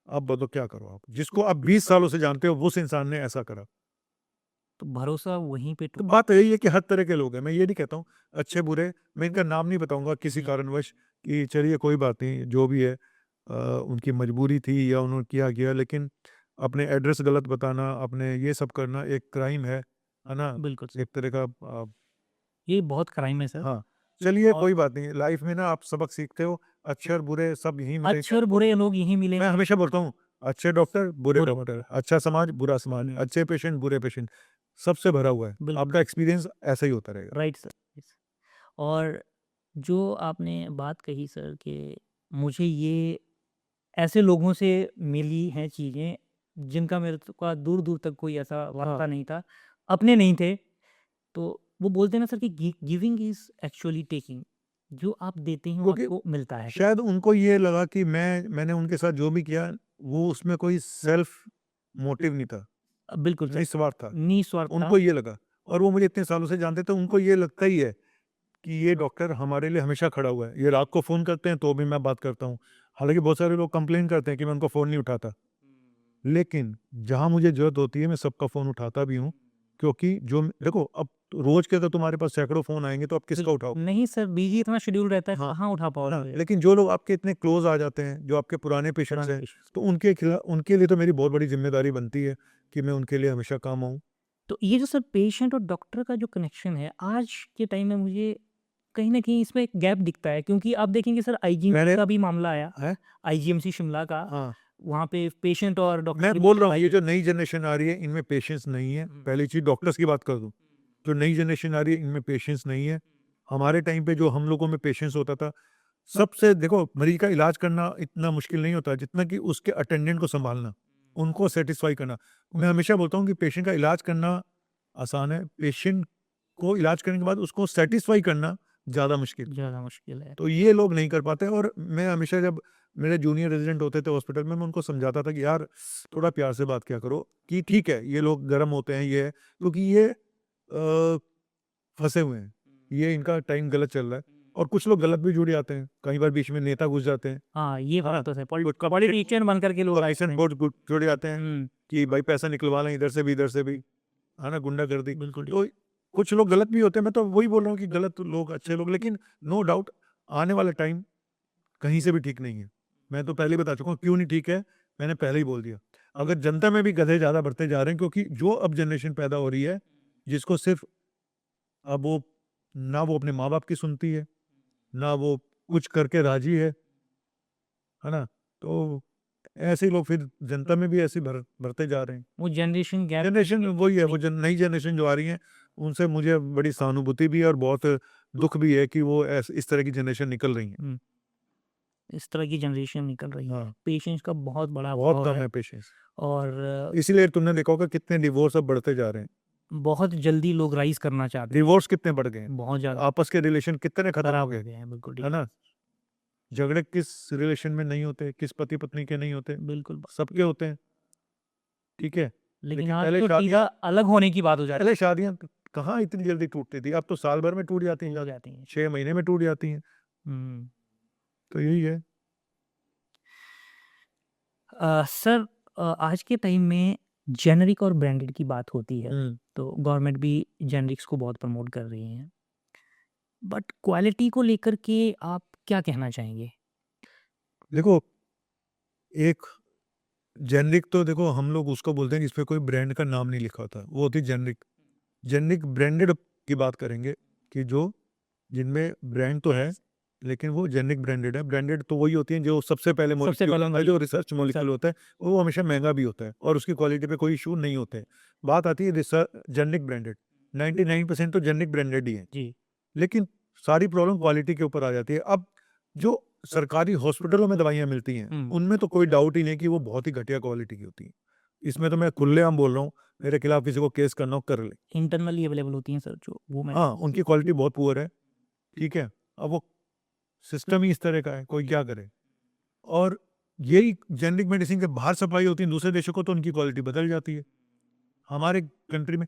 [SPEAKER 2] अब बताओ क्या करो आप? जिसको आप 20 सालों से जानते हो, उस इंसान ने ऐसा करा।
[SPEAKER 1] तो भरोसा वहीं पे
[SPEAKER 2] तो
[SPEAKER 1] टूटा।
[SPEAKER 2] बात यही है कि हर तरह के लोग हैं, मैं ये नहीं कहता हूँ अच्छे-बुरे, मैं इनका नाम नहीं बताऊँगा किसी
[SPEAKER 1] जी,
[SPEAKER 2] कारणवश, कि चलिए कोई बात नहीं, जो भी है उनकी मजबूरी थी या उन्होंने किया गया, लेकिन अपने एड्रेस गलत बताना, अपने ये सब करना एक क्राइम है ना?
[SPEAKER 1] बिल्कुल सर।
[SPEAKER 2] एक तरह का
[SPEAKER 1] ये बहुत क्राइम है सर।
[SPEAKER 2] हाँ, चलिए
[SPEAKER 1] और
[SPEAKER 2] कोई बात नहीं, लाइफ में ना आप सबक सीखते हो, अच्छे और बुरे सब यहीं मिलेंगे
[SPEAKER 1] अच्छे और
[SPEAKER 2] आपको।
[SPEAKER 1] बुरे लोग यहीं
[SPEAKER 2] मैं
[SPEAKER 1] मिलेंगे।
[SPEAKER 2] हमेशा बोलता हूँ, अच्छे डॉक्टर, बुरे
[SPEAKER 1] बुरे
[SPEAKER 2] डॉक्टर, अच्छा समाज, बुरा समाज, अच्छे पेशेंट, बुरे पेशेंट, सबसे भरा हुआ है।
[SPEAKER 1] बिल्कुल,
[SPEAKER 2] आपका एक्सपीरियंस ऐसा ही होता रहेगा।
[SPEAKER 1] Right sir. यस। और जो आपने बात कही सर कि मुझे ये ऐसे लोगों से मिली हैं चीज़ें, जिनका मेरे का दूर-दूर तक कोई ऐसा
[SPEAKER 2] हाँ,
[SPEAKER 1] वास्ता नहीं था, अपने नहीं थे। तो वो बोलते हैं ना सर कि गिविंग इज़ एक्चुअली टेकिंग। जो आप देते हैं वो
[SPEAKER 2] क्योंकि
[SPEAKER 1] आपको मिलता है।
[SPEAKER 2] शायद उनको ये लगा कि मैंने उनके साथ जो भी किया, वो उसमें कोई सेल्फ मोटिव नहीं था,
[SPEAKER 1] बिल्कुल सर,
[SPEAKER 2] निस्वार्थ था।
[SPEAKER 1] निस्वार्थ था।
[SPEAKER 2] उनको ये लगा, और वो मुझे इतने सालों से जानते थे, उनको ये लगता ही है कि ये डॉक्टर हमारे लिए हमेशा खड़ा हुआ है। ये रात को फ़ोन करते हैं तो भी मैं बात करता हूँ। हालाँकि बहुत सारे लोग कंप्लेन करते हैं कि मैं उनका फ़ोन नहीं उठाता। लेकिन जहाँ मुझे ज़रूरत होती है मैं सबका फ़ोन उठाता भी हूँ, क्योंकि जो देखो अब रोज़ के अगर तुम्हारे पास सैकड़ों फ़ोन आएँगे तो आप किसका उठाओगे?
[SPEAKER 1] नहीं सर, बिजी इतना शेड्यूल रहता है,
[SPEAKER 2] हाँ,
[SPEAKER 1] कहाँ उठा
[SPEAKER 2] हाँ,
[SPEAKER 1] पाओगे?
[SPEAKER 2] लेकिन जो लोग आपके इतने क्लोज़ आ जाते हैं, जो आपके पुराने पेशेंट्स
[SPEAKER 1] पुराने
[SPEAKER 2] हैं,
[SPEAKER 1] पेशेंट्स।
[SPEAKER 2] तो उनके लिए तो मेरी बहुत बड़ी ज़िम्मेदारी बनती है कि मैं उनके लिए हमेशा काम आऊँ।
[SPEAKER 1] तो ये जो सर पेशेंट और डॉक्टर का जो कनेक्शन है, आज के टाइम में मुझे कहीं न कहीं इसमें एक गैप दिखता है, क्योंकि आप देखेंगे सर आईजीएमसी
[SPEAKER 2] मैंने
[SPEAKER 1] का भी मामला आया,
[SPEAKER 2] हैं?
[SPEAKER 1] आईजीएमसी शिमला का,
[SPEAKER 2] हाँ,
[SPEAKER 1] वहाँ पे पेशेंट और डॉक्टर
[SPEAKER 2] मैं
[SPEAKER 1] के
[SPEAKER 2] बोल रहा हूँ ये जो नई जनरेशन आ रही है इनमें पेशेंस नहीं है।
[SPEAKER 1] हुँ।
[SPEAKER 2] पहली चीज़ डॉक्टर्स की बात कर दूँ, जो नई जनरेशन आ रही है इनमें पेशेंस नहीं है। हमारे टाइम पे जो हम लोगों में पेशेंस होता था, सबसे देखो मरीज़ का इलाज करना इतना मुश्किल नहीं होता जितना कि उसके अटेंडेंट को सँभालना, उनको सैटिस्फाई करना। मैं हमेशा बोलता हूँ कि पेशेंट का इलाज करना आसान है, पेशेंट को इलाज करने के बाद उसको सैटिस्फाई करना ज़्यादा मुश्किल।
[SPEAKER 1] ज़्यादा मुश्किल है।
[SPEAKER 2] तो ये लोग नहीं कर पाते और मैं हमेशा जब मेरे जूनियर रेज़िडेंट होते थे हॉस्पिटल में, मैं उनको समझाता था कि यार थोड़ा प्यार से बात किया करो कि ठीक है, ये लोग गरम होते हैं, ये है, क्योंकि ये फँसे हुए हैं। ये इनका टाइम गलत चल रहा है और कुछ लोग गलत भी जुड़ जाते हैं। कई बार बीच में नेता घुस जाते हैं।
[SPEAKER 1] हाँ, ये
[SPEAKER 2] हाँ,
[SPEAKER 1] बात तो है,
[SPEAKER 2] कुछ
[SPEAKER 1] पॉलिटिशियन बन कर के लोग आए
[SPEAKER 2] कमीशन
[SPEAKER 1] थे।
[SPEAKER 2] बोर्ड जुड़ जाते हैं
[SPEAKER 1] हुँ,
[SPEAKER 2] कि भाई पैसा निकलवा लें इधर से भी, है ना? गुंडागर्दी।
[SPEAKER 1] बिल्कुल।
[SPEAKER 2] तो कुछ लोग गलत भी होते हैं, मैं तो वही बोल रहा हूँ कि गलत लोग, अच्छे लोग, लेकिन नो डाउट आने वाला टाइम कहीं से भी ठीक नहीं है। मैं तो पहले ही बता चुका हूँ क्यों नहीं ठीक है, मैंने पहले ही बोल दिया। अगर जनता में भी गधे ज़्यादा बढ़ते जा रहे हैं, क्योंकि जो अब जनरेशन पैदा हो रही है, जिसको सिर्फ़ अब वो ना वो अपने माँ-बाप की सुनती है, ना वो कुछ करके राज़ी है ना? तो ऐसे ही लोग फिर जनता में भी ऐसे ही बढ़ते जा रहे हैं।
[SPEAKER 1] वो जनरेशन गैप
[SPEAKER 2] जनरेशन वही है, वो नई जनरेशन जो आ रही है, उनसे मुझे बड़ी सहानुभूति भी है और बहुत दुःख भी है कि वो इस तरह की जनरेशन निकल रही है।
[SPEAKER 1] हुँ, इस तरह की जनरेशन निकल रही है।
[SPEAKER 2] हाँ,
[SPEAKER 1] पेशेंस का बहुत बड़ा
[SPEAKER 2] बहुत
[SPEAKER 1] अभाव
[SPEAKER 2] कम
[SPEAKER 1] है
[SPEAKER 2] है पेशेंस।
[SPEAKER 1] और
[SPEAKER 2] इसीलिए तुमने देखा होगा कितने डिवोर्स अब बढ़ते जा रहे हैं।
[SPEAKER 1] बहुत जल्दी लोग राइज़ करना चाहते
[SPEAKER 2] डिवोर्स कितने बढ़ गए हैं,
[SPEAKER 1] हैं, बहुत ज़्यादा
[SPEAKER 2] आपस के रिलेशन कितने खत्म हो
[SPEAKER 1] खराब हो
[SPEAKER 2] गए,
[SPEAKER 1] गए हैं, बिल्कुल
[SPEAKER 2] है
[SPEAKER 1] ठीक।
[SPEAKER 2] ना? झगड़े किस रिलेशन में नहीं होते, किस पति-पत्नी के नहीं होते,
[SPEAKER 1] बिल्कुल,
[SPEAKER 2] सबके होते हैं, ठीक है?
[SPEAKER 1] लेकिन
[SPEAKER 2] लेकिन
[SPEAKER 1] आज
[SPEAKER 2] पहले
[SPEAKER 1] तो सीधा
[SPEAKER 2] शादियाँ
[SPEAKER 1] अलग होने की बात हो जाती
[SPEAKER 2] पहले शादियाँ कहाँ इतनी जल्दी टूटती थी, अब तो साल भर में टूट जाती
[SPEAKER 1] हो
[SPEAKER 2] हैं,
[SPEAKER 1] जाती हैं।
[SPEAKER 2] 6 महीने में टूट जाती हैं,
[SPEAKER 1] हुँ।
[SPEAKER 2] तो यही है।
[SPEAKER 1] सर, आज के टाइम में जेनेरिक और ब्रांडेड की बात होती है,
[SPEAKER 2] हुँ।
[SPEAKER 1] तो गवर्नमेंट भी जेनेरिक्स को बहुत प्रमोट कर रही है। बट क्वालिटी को लेकर के आप क्या कहना चाहेंगे?
[SPEAKER 2] देखो, एक जेनेरिक तो देखो हम लोग उसको बोलते हैं जिसपे कोई ब्रांड का नाम नहीं लिखा होता, वो होती है जेनेरिक। जेनेरिक ब्रांडेड की बात करेंगे कि जो जिनमें ब्रांड तो है, लेकिन वो जेनेरिक ब्रांडेड है। ब्रांडेड तो वही होती हैं जो सबसे पहले
[SPEAKER 1] सबसे
[SPEAKER 2] मॉलिक्यूल
[SPEAKER 1] पहला
[SPEAKER 2] होता है, जो रिसर्च
[SPEAKER 1] सर।
[SPEAKER 2] मॉलिक्यूल होता है, वो हमेशा महँगा भी होता है और उसकी क्वालिटी पे कोई इश्यू नहीं होते हैं। बात आती है जेनेरिक ब्रांडेड, 99% तो जेनेरिक ब्रांडेड ही है।
[SPEAKER 1] जी,
[SPEAKER 2] लेकिन सारी प्रॉब्लम क्वालिटी के ऊपर आ जाती है। अब जो सरकारी हॉस्पिटलों में दवाइयाँ मिलती हैं,
[SPEAKER 1] हुँ।
[SPEAKER 2] उनमें तो कोई डाउट ही नहीं कि वो बहुत ही घटिया क्वालिटी की होती हैं। इसमें तो मैं खुलेआम बोल रहा हूँ, मेरे खिलाफ किसी को केस करना हो कर ले।
[SPEAKER 1] इंटरनली अवेलेबल होती हैं सर, जो वो मैं
[SPEAKER 2] हाँ, उनकी क्वालिटी बहुत पुअर है, ठीक है? अब वो सिस्टम ही इस तरह का है, कोई क्या करे? और यही जेनेरिक मेडिसिन जब बाहर सप्लाई होती है दूसरे देशों को, तो उनकी क्वालिटी बदल जाती है। हमारे कंट्री में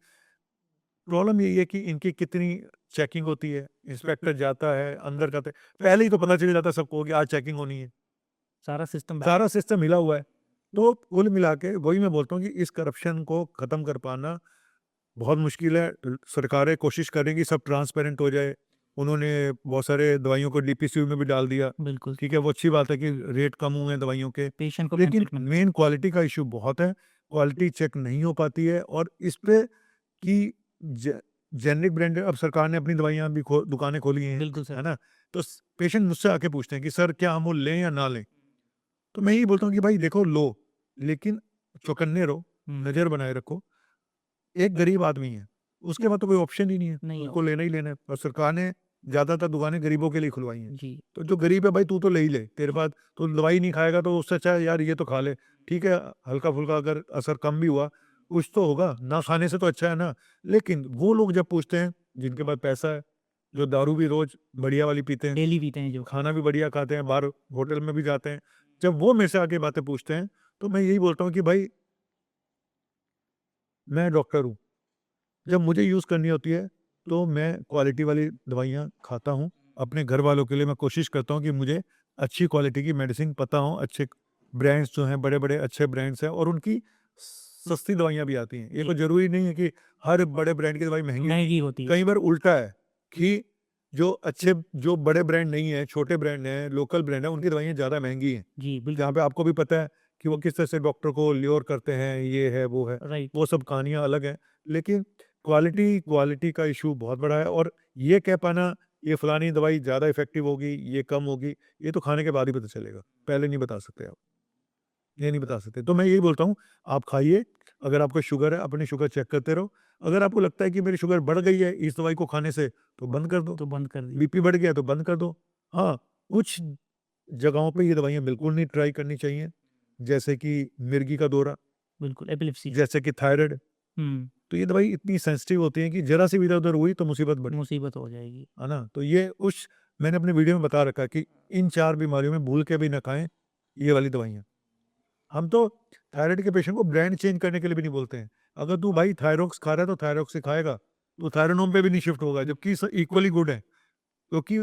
[SPEAKER 2] प्रॉब्लम यही है कि इनकी कितनी चेकिंग होती है, इंस्पेक्टर जाता है, अंदर जाता है, पहले ही तो पता चल जाता है सबको कि आज चेकिंग होनी है।
[SPEAKER 1] सारा सिस्टम
[SPEAKER 2] सारा सिस्टम हिला हुआ है। तो कुल मिला के वही मैं बोलता हूँ कि इस करप्शन को ख़त्म कर पाना बहुत मुश्किल है। सरकारें कोशिश करेंगी सब ट्रांसपेरेंट हो जाए। उन्होंने बहुत सारे दवाइयों को डीपीसीओ में भी डाल दिया,
[SPEAKER 1] बिल्कुल,
[SPEAKER 2] ठीक है? वो अच्छी बात है कि रेट कम हुए हैं दवाइयों के।
[SPEAKER 1] पेशेंट को
[SPEAKER 2] लेकिन
[SPEAKER 1] बेनिफिट मिल
[SPEAKER 2] मेन क्वालिटी का इश्यू बहुत है, क्वालिटी चेक नहीं हो पाती है और इस पे कि जे जेनेरिक ब्रांडेड अब सरकार ने अपनी दवाइयाँ भी दुकानें खोली हैं,
[SPEAKER 1] बिल्कुल
[SPEAKER 2] है
[SPEAKER 1] सर।
[SPEAKER 2] ना? तो पेशेंट मुझसे आके पूछते हैं कि सर क्या हम वो लें या ना लें? तो मैं यही बोलता हूँ कि भाई देखो लो, लेकिन चौकन्ने रहो,
[SPEAKER 1] हुँ,
[SPEAKER 2] नज़र बनाए रखो। एक गरीब आदमी है, उसके पास तो कोई ऑप्शन ही नहीं है,
[SPEAKER 1] नहीं
[SPEAKER 2] उसको लेना ही लेना है और सरकार ने ज़्यादातर दुकानें गरीबों के लिए खुलवाई हैं।
[SPEAKER 1] जी,
[SPEAKER 2] तो जो गरीब है भाई तू तो ले ही ले, तेरे पास तो दवाई नहीं खाएगा तो उससे अच्छा है यार ये तो खा ले, ठीक है हल्का-फुल्का अगर असर कम भी हुआ, कुछ तो होगा, ना खाने से तो अच्छा है ना। लेकिन वो लोग जब पूछते हैं जिनके पास पैसा है, जो दारू भी रोज़ बढ़िया वाली पीते हैं,
[SPEAKER 1] डेली पीते हैं जो।
[SPEAKER 2] खाना भी बढ़िया खाते हैं, बाहर होटल में भी जाते हैं, जब वो मेरे से आके बातें पूछते हैं, तो मैं यही बोलता हूँ कि भाई मैं डॉक्टर हूँ, जब मुझे यूज़ करनी होती है, तो मैं क्वालिटी वाली दवाइयाँ खाता हूँ। अपने घर वालों के लिए मैं कोशिश करता हूँ कि मुझे अच्छी क्वालिटी की मेडिसिन पता हो, अच्छे ब्रांड्स जो हैं, बड़े-बड़े अच्छे ब्रांड्स हैं और उनकी सस्ती दवाइयाँ भी आती हैं। ये कोई ज़रूरी नहीं है कि हर बड़े ब्रांड की दवाई महँगी
[SPEAKER 1] महँगी होती है।
[SPEAKER 2] कई बार उल्टा है कि जो बड़े ब्रांड नहीं है, छोटे ब्रांड हैं, लोकल ब्रांड है, उनकी दवाइयाँ ज़्यादा महँगी हैं।
[SPEAKER 1] जी, बिल्कुल।
[SPEAKER 2] जहाँ पे आपको भी पता है कि वो किस तरह से डॉक्टर को ल्योर करते हैं, ये है, वो है।
[SPEAKER 1] राइट।
[SPEAKER 2] वो सब कहानियाँ अलग हैं। लेकिन क्वालिटी का इश्यू बहुत बड़ा है और ये कह पाना, ये फलानी दवाई ज़्यादा इफ़ेक्टिव होगी, ये कम होगी, ये तो खाने के बाद ही पता चलेगा। पहले नहीं बता सकते आप। ये नहीं बता सकते। तो मैं यही बोलता हूँ, आप खाइए, अगर आपको शुगर है, अपनी शुगर चेक करते रहो। अगर आपको लगता है कि मेरी शुगर बढ़ गई है इस दवाई को खाने से, तो बंद कर दो।
[SPEAKER 1] तो बंद कर दी।
[SPEAKER 2] बीपी बढ़ गया तो बंद कर दो। हाँ, कुछ जगहों पे ये दवाइयाँ बिल्कुल नहीं ट्राई करनी चाहिए, जैसे कि मिर्गी का दौरा,
[SPEAKER 1] बिल्कुल, एपिलेप्सी।
[SPEAKER 2] जैसे कि थायराइड।
[SPEAKER 1] हुँ,
[SPEAKER 2] तो ये दवाई इतनी सेंसिटिव होती है कि ज़रा-सी भी इधर-उधर हुई तो मुसीबत बढ़,
[SPEAKER 1] मुसीबत हो जाएगी।
[SPEAKER 2] है ना? तो ये मैंने अपने वीडियो में बता रखा है कि इन 4 बीमारियों में भूल के भी ना खाएँ ये वाली दवाइयाँ। हम तो थायराइड के पेशेंट को ब्रांड चेंज करने के लिए भी नहीं बोलते हैं। अगर तू भाई थायरोक्स खा रहा है तो थायरोक्स ही खाएगा, तो थायरानोम पे भी नहीं शिफ्ट होगा, जबकि इक्वली गुड है। क्योंकि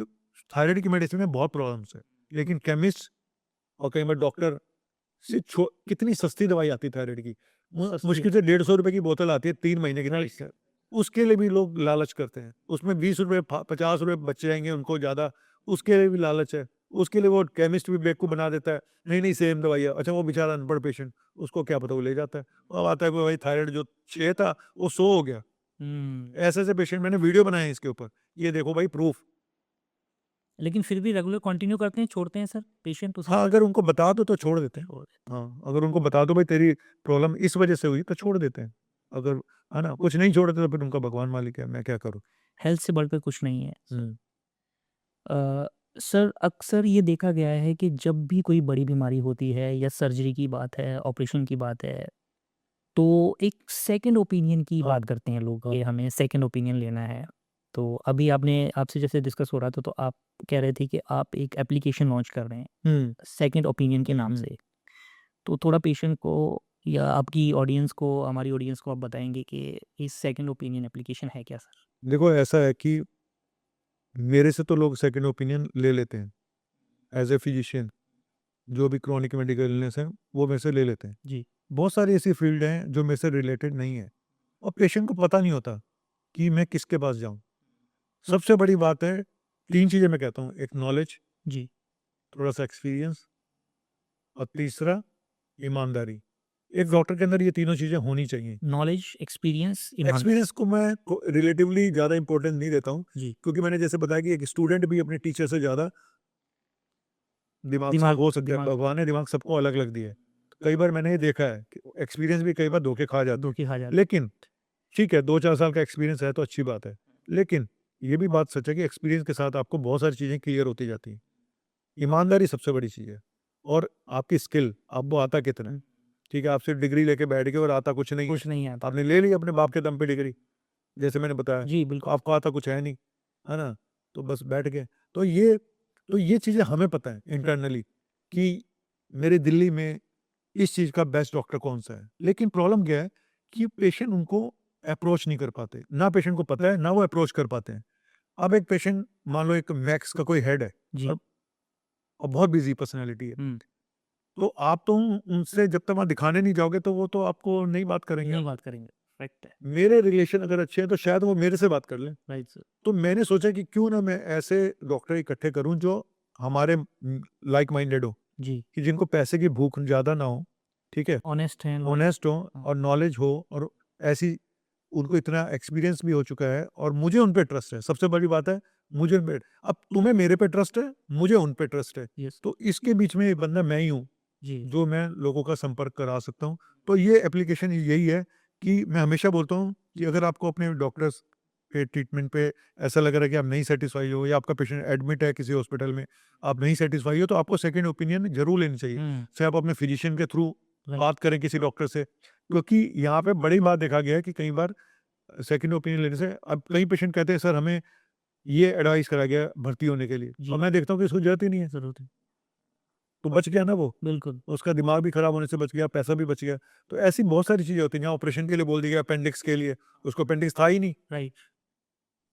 [SPEAKER 2] थायराइड की मेडिसिन में बहुत प्रॉब्लम्स है। लेकिन केमिस्ट और कई बार डॉक्टर से कितनी सस्ती दवाई आती है थायराइड की।
[SPEAKER 1] सस्ती।
[SPEAKER 2] मुश्किल से 150 रुपए की बोतल आती है 3 महीने की दवाई की। उसके लिए भी लोग लालच करते हैं। उसमें 20 रुपए 50 रुपए बच जाएँगे उनको ज़्यादा, उसके लिए भी लालच है। उसके लिए वो केमिस्ट भी बेवकूफ़ बना देता है। नहीं सेम दवाई है। अच्छा वो बेचारा अनपढ़ पेशेंट, उसको क्या पता, वो ले जाता है। अब आता है कि भाई थायराइड जो 6 था वो 100 हो गया।
[SPEAKER 1] हुँ,
[SPEAKER 2] ऐसे-ऐसे पेशेंट, मैंने वीडियो बनाए हैं इसके ऊपर। ये देखो भाई प्रूफ।
[SPEAKER 1] लेकिन फिर भी रेगुलर कंटिन्यू करते हैं, छोड़ते हैं सर पेशेंट उसे?
[SPEAKER 2] हाँ, अगर उनको बता दो तो छोड़ देते हैं। हाँ, अगर उनको बता दो भाई तेरी प्रॉब्लम इस वजह से हुई तो छोड़ देते हैं। अगर, है ना, कुछ नहीं छोड़ते तो फिर उनका भगवान मालिक है, मैं क्या करूँ?
[SPEAKER 1] हेल्थ से बढ़कर कुछ नहीं है।
[SPEAKER 2] हुँ।
[SPEAKER 1] अ, सर अक्सर ये देखा गया है कि जब भी कोई बड़ी बीमारी होती है या सर्जरी की बात है, ऑपरेशन की बात है, तो एक सेकंड ओपिनियन की बात करते हैं लोग कि हमें सेकंड ओपिनियन लेना है। तो अभी आपने आपसे जैसे डिस्कस हो रहा था तो आप कह रहे थे कि आप एक एप्लीकेशन लॉन्च कर रहे हैं
[SPEAKER 2] हुँ।
[SPEAKER 1] सेकंड ओपिनियन के नाम से। तो थोड़ा पेशेंट को या आपकी ऑडियंस को, हमारी ऑडियंस को आप बताएँगे कि ये सेकंड ओपिनियन एप्लीकेशन है क्या सर?
[SPEAKER 2] देखो ऐसा है कि मेरे से तो लोग सेकंड ओपिनियन ले लेते हैं। एज़ अ फिजिशियन, जो भी क्रॉनिक मेडिकल इलनेस है, वो मेरे से ले लेते हैं।
[SPEAKER 1] जी।
[SPEAKER 2] बहुत सारी ऐसी फील्ड हैं जो मेरे से रिलेटेड नहीं है और पेशेंट को पता नहीं होता कि मैं किसके पास जाऊँ। सबसे बड़ी बात है, 3 चीज़ें मैं कहता हूँ, एक नॉलेज,
[SPEAKER 1] जी।
[SPEAKER 2] थोड़ा-सा एक्सपीरियंस और तीसरा ईमानदारी। एक डॉक्टर के अंदर ये तीनों चीज़ें होनी चाहिए।
[SPEAKER 1] नॉलेज, एक्सपीरियंस, ईमान।
[SPEAKER 2] एक्सपीरियंस को मैं रिलेटिवली ज़्यादा इम्पोर्टेंस नहीं देता हूँ,
[SPEAKER 1] जी।
[SPEAKER 2] क्योंकि मैंने जैसे बताया कि एक स्टूडेंट भी अपने टीचर से ज़्यादा दिमाग से
[SPEAKER 1] दिमाग
[SPEAKER 2] हो सकता है।
[SPEAKER 1] दिमाग
[SPEAKER 2] भगवान ने दिमाग सबको अलग-अलग दिया है। कई बार मैंने ये देखा है कि एक्सपीरियंस भी कई बार धोखे खा जाता है।
[SPEAKER 1] धोखे खा जाते।
[SPEAKER 2] लेकिन ठीक है, 2-4 साल का एक्सपीरियंस है तो अच्छी बात है। लेकिन ये भी बात सच है कि एक्सपीरियंस के साथ आपको बहुत सारी चीज़ें क्लियर होती जाती हैं। ईमानदारी सबसे बड़ी चीज़ है और आपकी स्किल, आपको आता कितना है। ठीक है, आप सिर्फ डिग्री लेके बैठ गए और आता कुछ नहीं है।
[SPEAKER 1] कुछ नहीं आता।
[SPEAKER 2] आपने ले ली अपने बाप के दम पे डिग्री, जैसे मैंने बताया,
[SPEAKER 1] जी,
[SPEAKER 2] तो
[SPEAKER 1] बिल्कुल।
[SPEAKER 2] आपको आता कुछ है नहीं, है ना? तो बस बैठ गए। तो ये चीज़ें हमें पता है इंटरनली कि मेरे दिल्ली में इस चीज़ का बेस्ट डॉक्टर कौन-सा है। लेकिन प्रॉब्लम क्या है कि पेशेंट उनको अप्रोच नहीं कर पाते। ना पेशेंट को पता है, ना वो अप्रोच कर पाते हैं। अब एक पेशेंट, मान लो एक मैक्स का कोई हेड है
[SPEAKER 1] जी।
[SPEAKER 2] और बहुत बिज़ी पर्सनैलिटी है।
[SPEAKER 1] हुँ,
[SPEAKER 2] तो आप तो उनसे जब तक वहाँ दिखाने नहीं जाओगे तो वो तो आपको नहीं बात करेंगे।
[SPEAKER 1] नहीं बात करेंगे। फैक्ट है।
[SPEAKER 2] मेरे रिलेशन अगर अच्छे हैं तो शायद वो मेरे से बात कर लें।
[SPEAKER 1] Right sir.
[SPEAKER 2] तो मैंने सोचा कि क्यों ना मैं ऐसे डॉक्टर इकट्ठे करूँ जो हमारे लाइक माइंडेड हो,
[SPEAKER 1] जी।
[SPEAKER 2] कि जिनको पैसे की भूख ज़्यादा ना हो, ठीक है?
[SPEAKER 1] ऑनेस्ट हैं लोग।
[SPEAKER 2] ऑनेस्ट हो
[SPEAKER 1] हाँ।
[SPEAKER 2] और नॉलेज हो और ऐसी उनको इतना एक्सपीरियंस भी हो चुका है और मुझे उन पे ट्रस्ट है। सबसे बड़ी बात है, मुझे उन पे, अब तुम्हें मेरे पे ट्रस्ट है, मुझे उन पे ट्रस्ट है।
[SPEAKER 1] यस।
[SPEAKER 2] तो इसके बीच में एक बंदा मैं ही हूँ,
[SPEAKER 1] जी।
[SPEAKER 2] जो मैं लोगों का संपर्क करा सकता हूँ। तो ये एप्लीकेशन यही है कि मैं हमेशा बोलता हूँ कि अगर आपको अपने डॉक्टर्स के ट्रीटमेंट पे ऐसा लग रहा है कि आप नहीं सैटिस्फाई हो या आपका पेशेंट एडमिट है किसी हॉस्पिटल में, आप नहीं सैटिस्फाई हो, तो आपको सेकंड ओपिनियन ज़रूर लेनी चाहिए।
[SPEAKER 1] हुँ,
[SPEAKER 2] चाहे आप अपने फिजिशियन के थ्रू
[SPEAKER 1] राइट।
[SPEAKER 2] बात करें किसी डॉक्टर से, क्योंकि यहाँ पे बड़ी बात देखा गया है कि कई बार सेकंड ओपिनियन लेने से, अब कई पेशेंट कहते हैं सर हमें ये एडवाइस करा गया भर्ती होने के लिए,
[SPEAKER 1] जी।
[SPEAKER 2] और मैं देखता हूँ कि इसको ज़रूरत ही नहीं है।
[SPEAKER 1] ज़रूरत है।
[SPEAKER 2] तो बच गया ना वो,
[SPEAKER 1] बिल्कुल।
[SPEAKER 2] उसका दिमाग भी खराब होने से बच गया, पैसा भी बच गया। तो ऐसी बहुत सारी चीज़ें होती हैं, जहाँ ऑपरेशन के लिए बोल दिया, अपेंडिक्स के लिए, उसको अपेंडिक्स था ही नहीं,
[SPEAKER 1] राइट।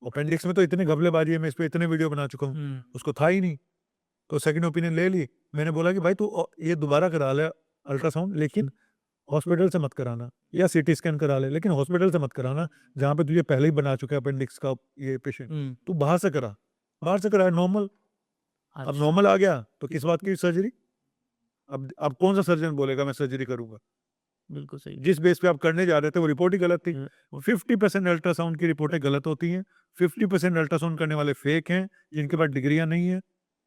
[SPEAKER 2] अपेंडिक्स में तो इतनी घपलेबाजी है, मैं इस पे इतने वीडियो बना चुका हूँ,
[SPEAKER 1] हम्म,
[SPEAKER 2] उसको था ही नहीं। तो सेकंड ओपिनियन ले ली। मैंने बोला कि भाई तू ये दोबारा करा ले अल्ट्रासाउंड, लेकिन हॉस्पिटल से मत कराना, या सीटी स्कैन करा ले, लेकिन हॉस्पिटल से मत कराना जहाँ पे तुझे पहले ही बना चुका है अपेंडिक्स का ये पेशेंट। तू बाहर से करा, बाहर से करा नॉर्मल। अब
[SPEAKER 1] अच्छा,
[SPEAKER 2] नॉर्मल आ गया तो किस बात की सर्जरी? अब कौन सा सर्जन बोलेगा मैं सर्जरी करूंगा?
[SPEAKER 1] बिल्कुल सही।
[SPEAKER 2] जिस बेस पे आप करने जा रहे थे वो रिपोर्ट ही गलत थी।
[SPEAKER 1] हम्म,
[SPEAKER 2] 50% अल्ट्रासाउंड की रिपोर्टें गलत होती हैं, 50% अल्ट्रासाउंड करने वाले फेक हैं जिनके पास डिग्रियां नहीं है,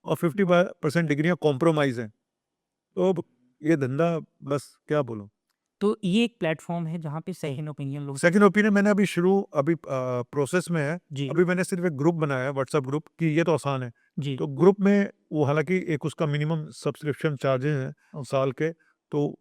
[SPEAKER 2] और 50% डिग्रियां कॉम्प्रोमाइज हैं। तो अब ये धंधा, बस क्या बोलूं।
[SPEAKER 1] तो ये एक प्लेटफॉर्म है जहाँ पे सेकंड ओपिनियन लोग
[SPEAKER 2] सेकंड ओपिनियन मैंने अभी प्रोसेस में है।
[SPEAKER 1] जी
[SPEAKER 2] अभी मैंने सिर्फ एक ग्रुप बनाया है, व्हाट्सएप ग्रुप, कि ये तो आसान है।
[SPEAKER 1] जी
[SPEAKER 2] तो ग्रुप में वो, हालांकि एक उसका मिनिमम सब्सक्रिप्शन चार्जेस हैं साल के, तो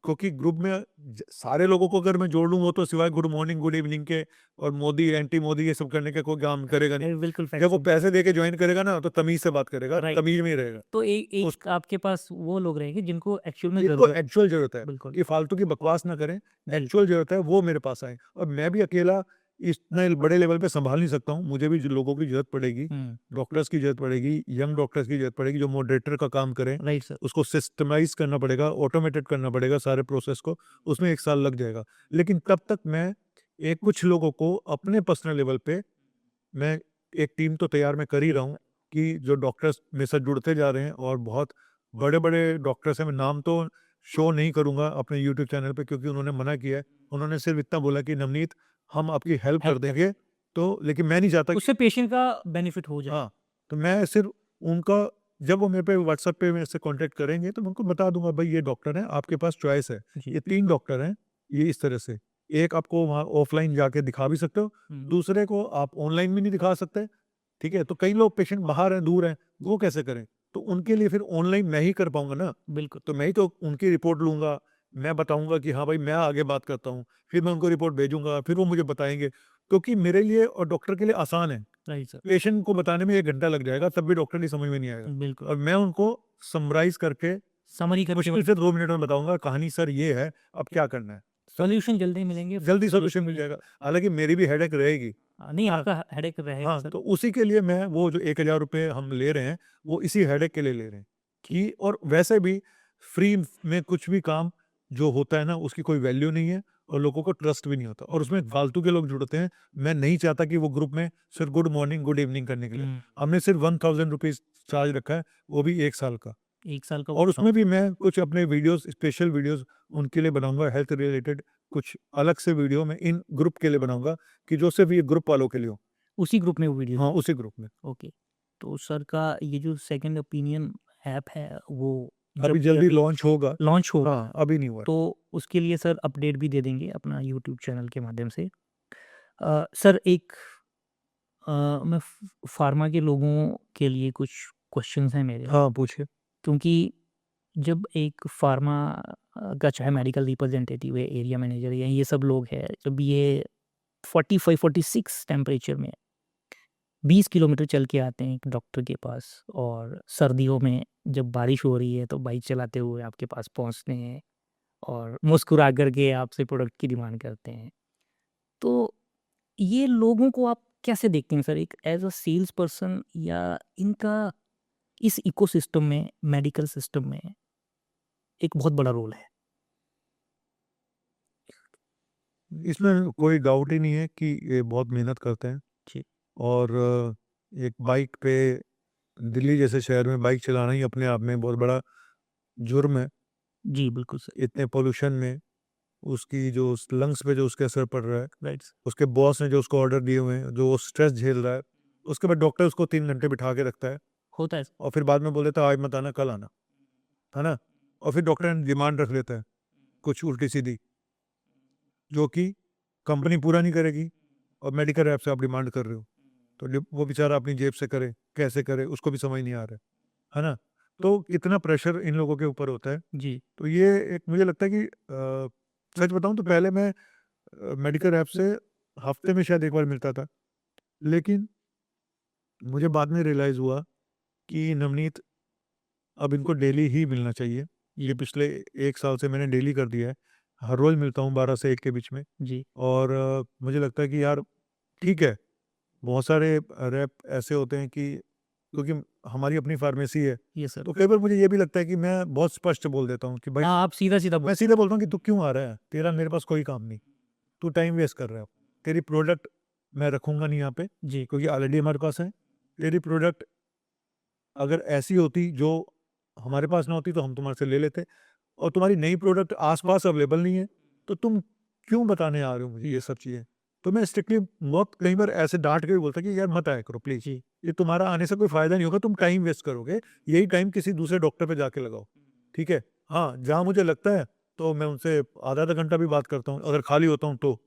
[SPEAKER 2] क्योंकि ग्रुप में सारे लोगों को अगर मैं जोड़ लूँ, वो तो सिवाय गुड मॉर्निंग गुड इवनिंग के और मोदी एंटी मोदी ये सब करने का कोई काम करेगा नहीं।
[SPEAKER 1] बिल्कुल
[SPEAKER 2] जब वो
[SPEAKER 1] fact
[SPEAKER 2] पैसे दे के ज्वाइन करेगा ना, तो तमीज से बात करेगा,
[SPEAKER 1] Right.
[SPEAKER 2] तमीज में ही रहेगा।
[SPEAKER 1] तो एक आपके पास वो लोग रहेंगे जिनको एक्चुअल में
[SPEAKER 2] जिनको
[SPEAKER 1] जरूरत
[SPEAKER 2] एक्चुअल जरूरत है,
[SPEAKER 1] बिल्कुल
[SPEAKER 2] ये फालतू की बकवास ना करें,
[SPEAKER 1] जी
[SPEAKER 2] एक्चुअल जरूरत है वो मेरे पास आए। और मैं भी अकेला इतने बड़े लेवल पे संभाल नहीं सकता हूँ, मुझे भी लोगों की जरूरत पड़ेगी, डॉक्टर्स की जरूरत पड़ेगी, यंग डॉक्टर्स की जरूरत पड़ेगी जो मॉडरेटर का काम करें।
[SPEAKER 1] राइट सर
[SPEAKER 2] उसको सिस्टमाइज करना पड़ेगा, ऑटोमेटेड करना पड़ेगा सारे प्रोसेस को, उसमें 1 साल लग जाएगा। लेकिन तब तक मैं एक कुछ लोगों को अपने पर्सनल लेवल पे, मैं एक टीम तो तैयार मैं कर ही रहा हूँ, कि जो डॉक्टर्स मेरे साथ जुड़ते जा रहे हैं, और बहुत बड़े-बड़े डॉक्टर्स हैं, मैं नाम तो शो नहीं करूँगा अपने यूट्यूब चैनल पे, क्योंकि उन्होंने मना किया है। उन्होंने सिर्फ इतना बोला कि नवनीत हम आपकी हेल्प कर देंगे, तो लेकिन मैं नहीं चाहता कि
[SPEAKER 1] उससे पेशेंट का बेनिफिट हो जाए
[SPEAKER 2] हाँ, तो मैं सिर्फ उनका, जब वो मेरे पे व्हाट्सएप पे मेरे से कॉन्टैक्ट करेंगे तो मैं उनको बता दूंगा, भाई ये डॉक्टर हैं, आपके पास चॉइस है,
[SPEAKER 1] जी
[SPEAKER 2] ये 3 डॉक्टर हैं, ये इस तरह से। एक आपको वहाँ ऑफलाइन जाके दिखा भी सकते हो, दूसरे को आप ऑनलाइन भी नहीं दिखा सकते, ठीक है? तो कई लोग पेशेंट बाहर हैं, दूर हैं, वो कैसे करें? तो उनके लिए फिर ऑनलाइन मैं ही कर पाऊंगा ना,
[SPEAKER 1] बिल्कुल
[SPEAKER 2] तो मैं ही तो उनकी रिपोर्ट लूंगा, मैं बताऊंगा कि हाँ भाई मैं आगे बात करता हूँ, फिर मैं उनको रिपोर्ट भेजूंगा, फिर वो मुझे बताएंगे, क्योंकि मेरे लिए और डॉक्टर के लिए आसान है।
[SPEAKER 1] राइट सर
[SPEAKER 2] पेशेंट को बताने में 1 घंटा लग जाएगा, तब भी डॉक्टर की समझ में नहीं आएगा,
[SPEAKER 1] बिल्कुल
[SPEAKER 2] और मैं उनको समराइज करके
[SPEAKER 1] समरी करके
[SPEAKER 2] मुश्किल से 2 मिनट में बताऊंगा, कहानी सर ये है, अब क्या करना है।
[SPEAKER 1] सॉल्यूशन जल्दी मिलेंगे
[SPEAKER 2] जल्दी सोल्यूशन मिल जाएगा। हालांकि मेरी भी हेडेक रहेगी।
[SPEAKER 1] नहीं
[SPEAKER 2] हाँ,
[SPEAKER 1] आपका हेडेक रहेगा
[SPEAKER 2] हाँ,
[SPEAKER 1] सर
[SPEAKER 2] तो उसी के लिए मैं वो जो 1000 रुपये हम ले रहे हैं, वो इसी हेडेक के लिए ले रहे हैं, कि और वैसे भी फ्री में कुछ भी काम जो होता है ना, उसकी कोई वैल्यू नहीं है, और लोगों को ट्रस्ट भी नहीं होता, और उसमें फालतू के लोग जुड़ते हैं। मैं नहीं चाहता कि वो ग्रुप में सिर्फ गुड मॉर्निंग गुड इवनिंग करने के लिए, हमने सिर्फ 1000 रुपीज चार्ज रखा है, वो भी 1 साल का।
[SPEAKER 1] 1 साल का
[SPEAKER 2] और उसमें भी मैं कुछ अपने वीडियोस, स्पेशल वीडियोस उनके लिए बनाऊंगा, हेल्थ रिलेटेड कुछ अलग से वीडियो मैं इन ग्रुप के लिए बनाऊंगा, कि जो सिर्फ ये ग्रुप वालों के लिए हो।
[SPEAKER 1] उसी ग्रुप में वो वीडियो
[SPEAKER 2] हाँ, उसी ग्रुप में।
[SPEAKER 1] ओके तो सर का ये जो सेकंड ओपिनियन ऐप है वो
[SPEAKER 2] अभी जल्दी लॉन्च होगा।
[SPEAKER 1] लॉन्च हो
[SPEAKER 2] हाँ, अभी नहीं हुआ है।
[SPEAKER 1] तो उसके लिए सर अपडेट भी दे देंगे अपना यूट्यूब चैनल के माध्यम से सर एक मैं फार्मा के लोगों के लिए कुछ क्वेश्चंस हैं मेरे
[SPEAKER 2] हाँ, पूछिए।
[SPEAKER 1] क्योंकि जब एक फार्मा का चाहे मेडिकल रिप्रेजेंटेटिव है एरिया मैनेजर या ये सब लोग हैं जब ये 45-46 टेम्परेचर में 20 किलोमीटर चल के आते हैं एक डॉक्टर के पास और सर्दियों में जब बारिश हो रही है तो बाइक चलाते हुए आपके पास पहुंचते हैं और मुस्कुरा करके आपसे प्रोडक्ट की डिमांड करते हैं तो ये लोगों को आप कैसे देखते हैं सर एक एज अ सेल्स पर्सन या इनका इस इकोसिस्टम में मेडिकल सिस्टम में एक बहुत बड़ा रोल है
[SPEAKER 2] इसमें कोई डाउट ही नहीं है कि ये बहुत मेहनत करते हैं,
[SPEAKER 1] जी
[SPEAKER 2] और एक बाइक पे, दिल्ली जैसे शहर में बाइक चलाना ही अपने आप में बहुत बड़ा जुर्म है।
[SPEAKER 1] जी बिल्कुल सर
[SPEAKER 2] इतने पोल्यूशन में उसकी जो लंग्स पे जो उसके असर पड़ रहा है,
[SPEAKER 1] राइट
[SPEAKER 2] उसके बॉस ने जो उसको ऑर्डर दिए हुए हैं, जो वो स्ट्रेस झेल रहा है, उसके बाद डॉक्टर उसको 3 घंटे बिठा के रखता है,
[SPEAKER 1] होता है
[SPEAKER 2] और फिर बाद में बोल देता है आज मत आना, कल आना, है ना? और फिर डॉक्टर डिमांड रख लेता है कुछ उल्टी सीधी, जो कि कंपनी पूरा नहीं करेगी, और मेडिकल ऐप से आप डिमांड कर रहे हो, तो वो बेचारा अपनी जेब से करे, कैसे करे, उसको भी समझ नहीं आ रहा है ना? तो कितना प्रेशर इन लोगों के ऊपर होता है।
[SPEAKER 1] जी
[SPEAKER 2] तो ये एक, मुझे लगता है कि सच बताऊं तो पहले मैं मेडिकल ऐप से हफ्ते में शायद 1 बार मिलता था, लेकिन मुझे बाद में रियलाइज हुआ कि नवनीत अब इनको डेली ही मिलना चाहिए। ये पिछले 1 साल से मैंने डेली कर दिया है, हर रोज मिलता हूँ 12 से 1 के बीच में।
[SPEAKER 1] जी
[SPEAKER 2] और मुझे लगता है कि यार ठीक है, बहुत सारे रैप ऐसे होते हैं कि क्योंकि हमारी अपनी फार्मेसी है,
[SPEAKER 1] ये सर
[SPEAKER 2] तो कई बार मुझे ये भी लगता है कि मैं बहुत स्पष्ट बोल देता हूँ कि भाई
[SPEAKER 1] हाँ, आप सीधा-सीधा
[SPEAKER 2] मैं सीधे बोलता हूँ कि तू क्यों आ रहा है? तेरा मेरे पास कोई काम नहीं। तू टाइम वेस्ट कर रहा है। तेरी प्रोडक्ट मैं रखूँगा नहीं यहाँ पे,
[SPEAKER 1] जी,
[SPEAKER 2] क्योंकि ऑलरेडी हमारे पास है। तेरी प्रोडक्ट अगर ऐसी होती जो हमारे पास ना होती तो हम तुम्हारे से ले लेते, और तुम्हारी नई प्रोडक्ट आस-पास अवेलेबल नहीं है, तो तुम क्यों बताने आ रहे हो मुझे ये सब चीज़ें? तो मैं स्ट्रिक्टली बहुत कई बार ऐसे डाँट के भी बोलता कि यार मत आया करो प्लीज़।
[SPEAKER 1] जी।
[SPEAKER 2] ये तुम्हारा आने से कोई फ़ायदा नहीं होगा, तुम टाइम वेस्ट करोगे। यही टाइम किसी दूसरे डॉक्टर पे जाके लगाओ, ठीक है? हाँ, जहाँ मुझे लगता है तो मैं उनसे आधा-आधा घंटा भी बात करता हूँ, अगर खाली होता हूँ तो।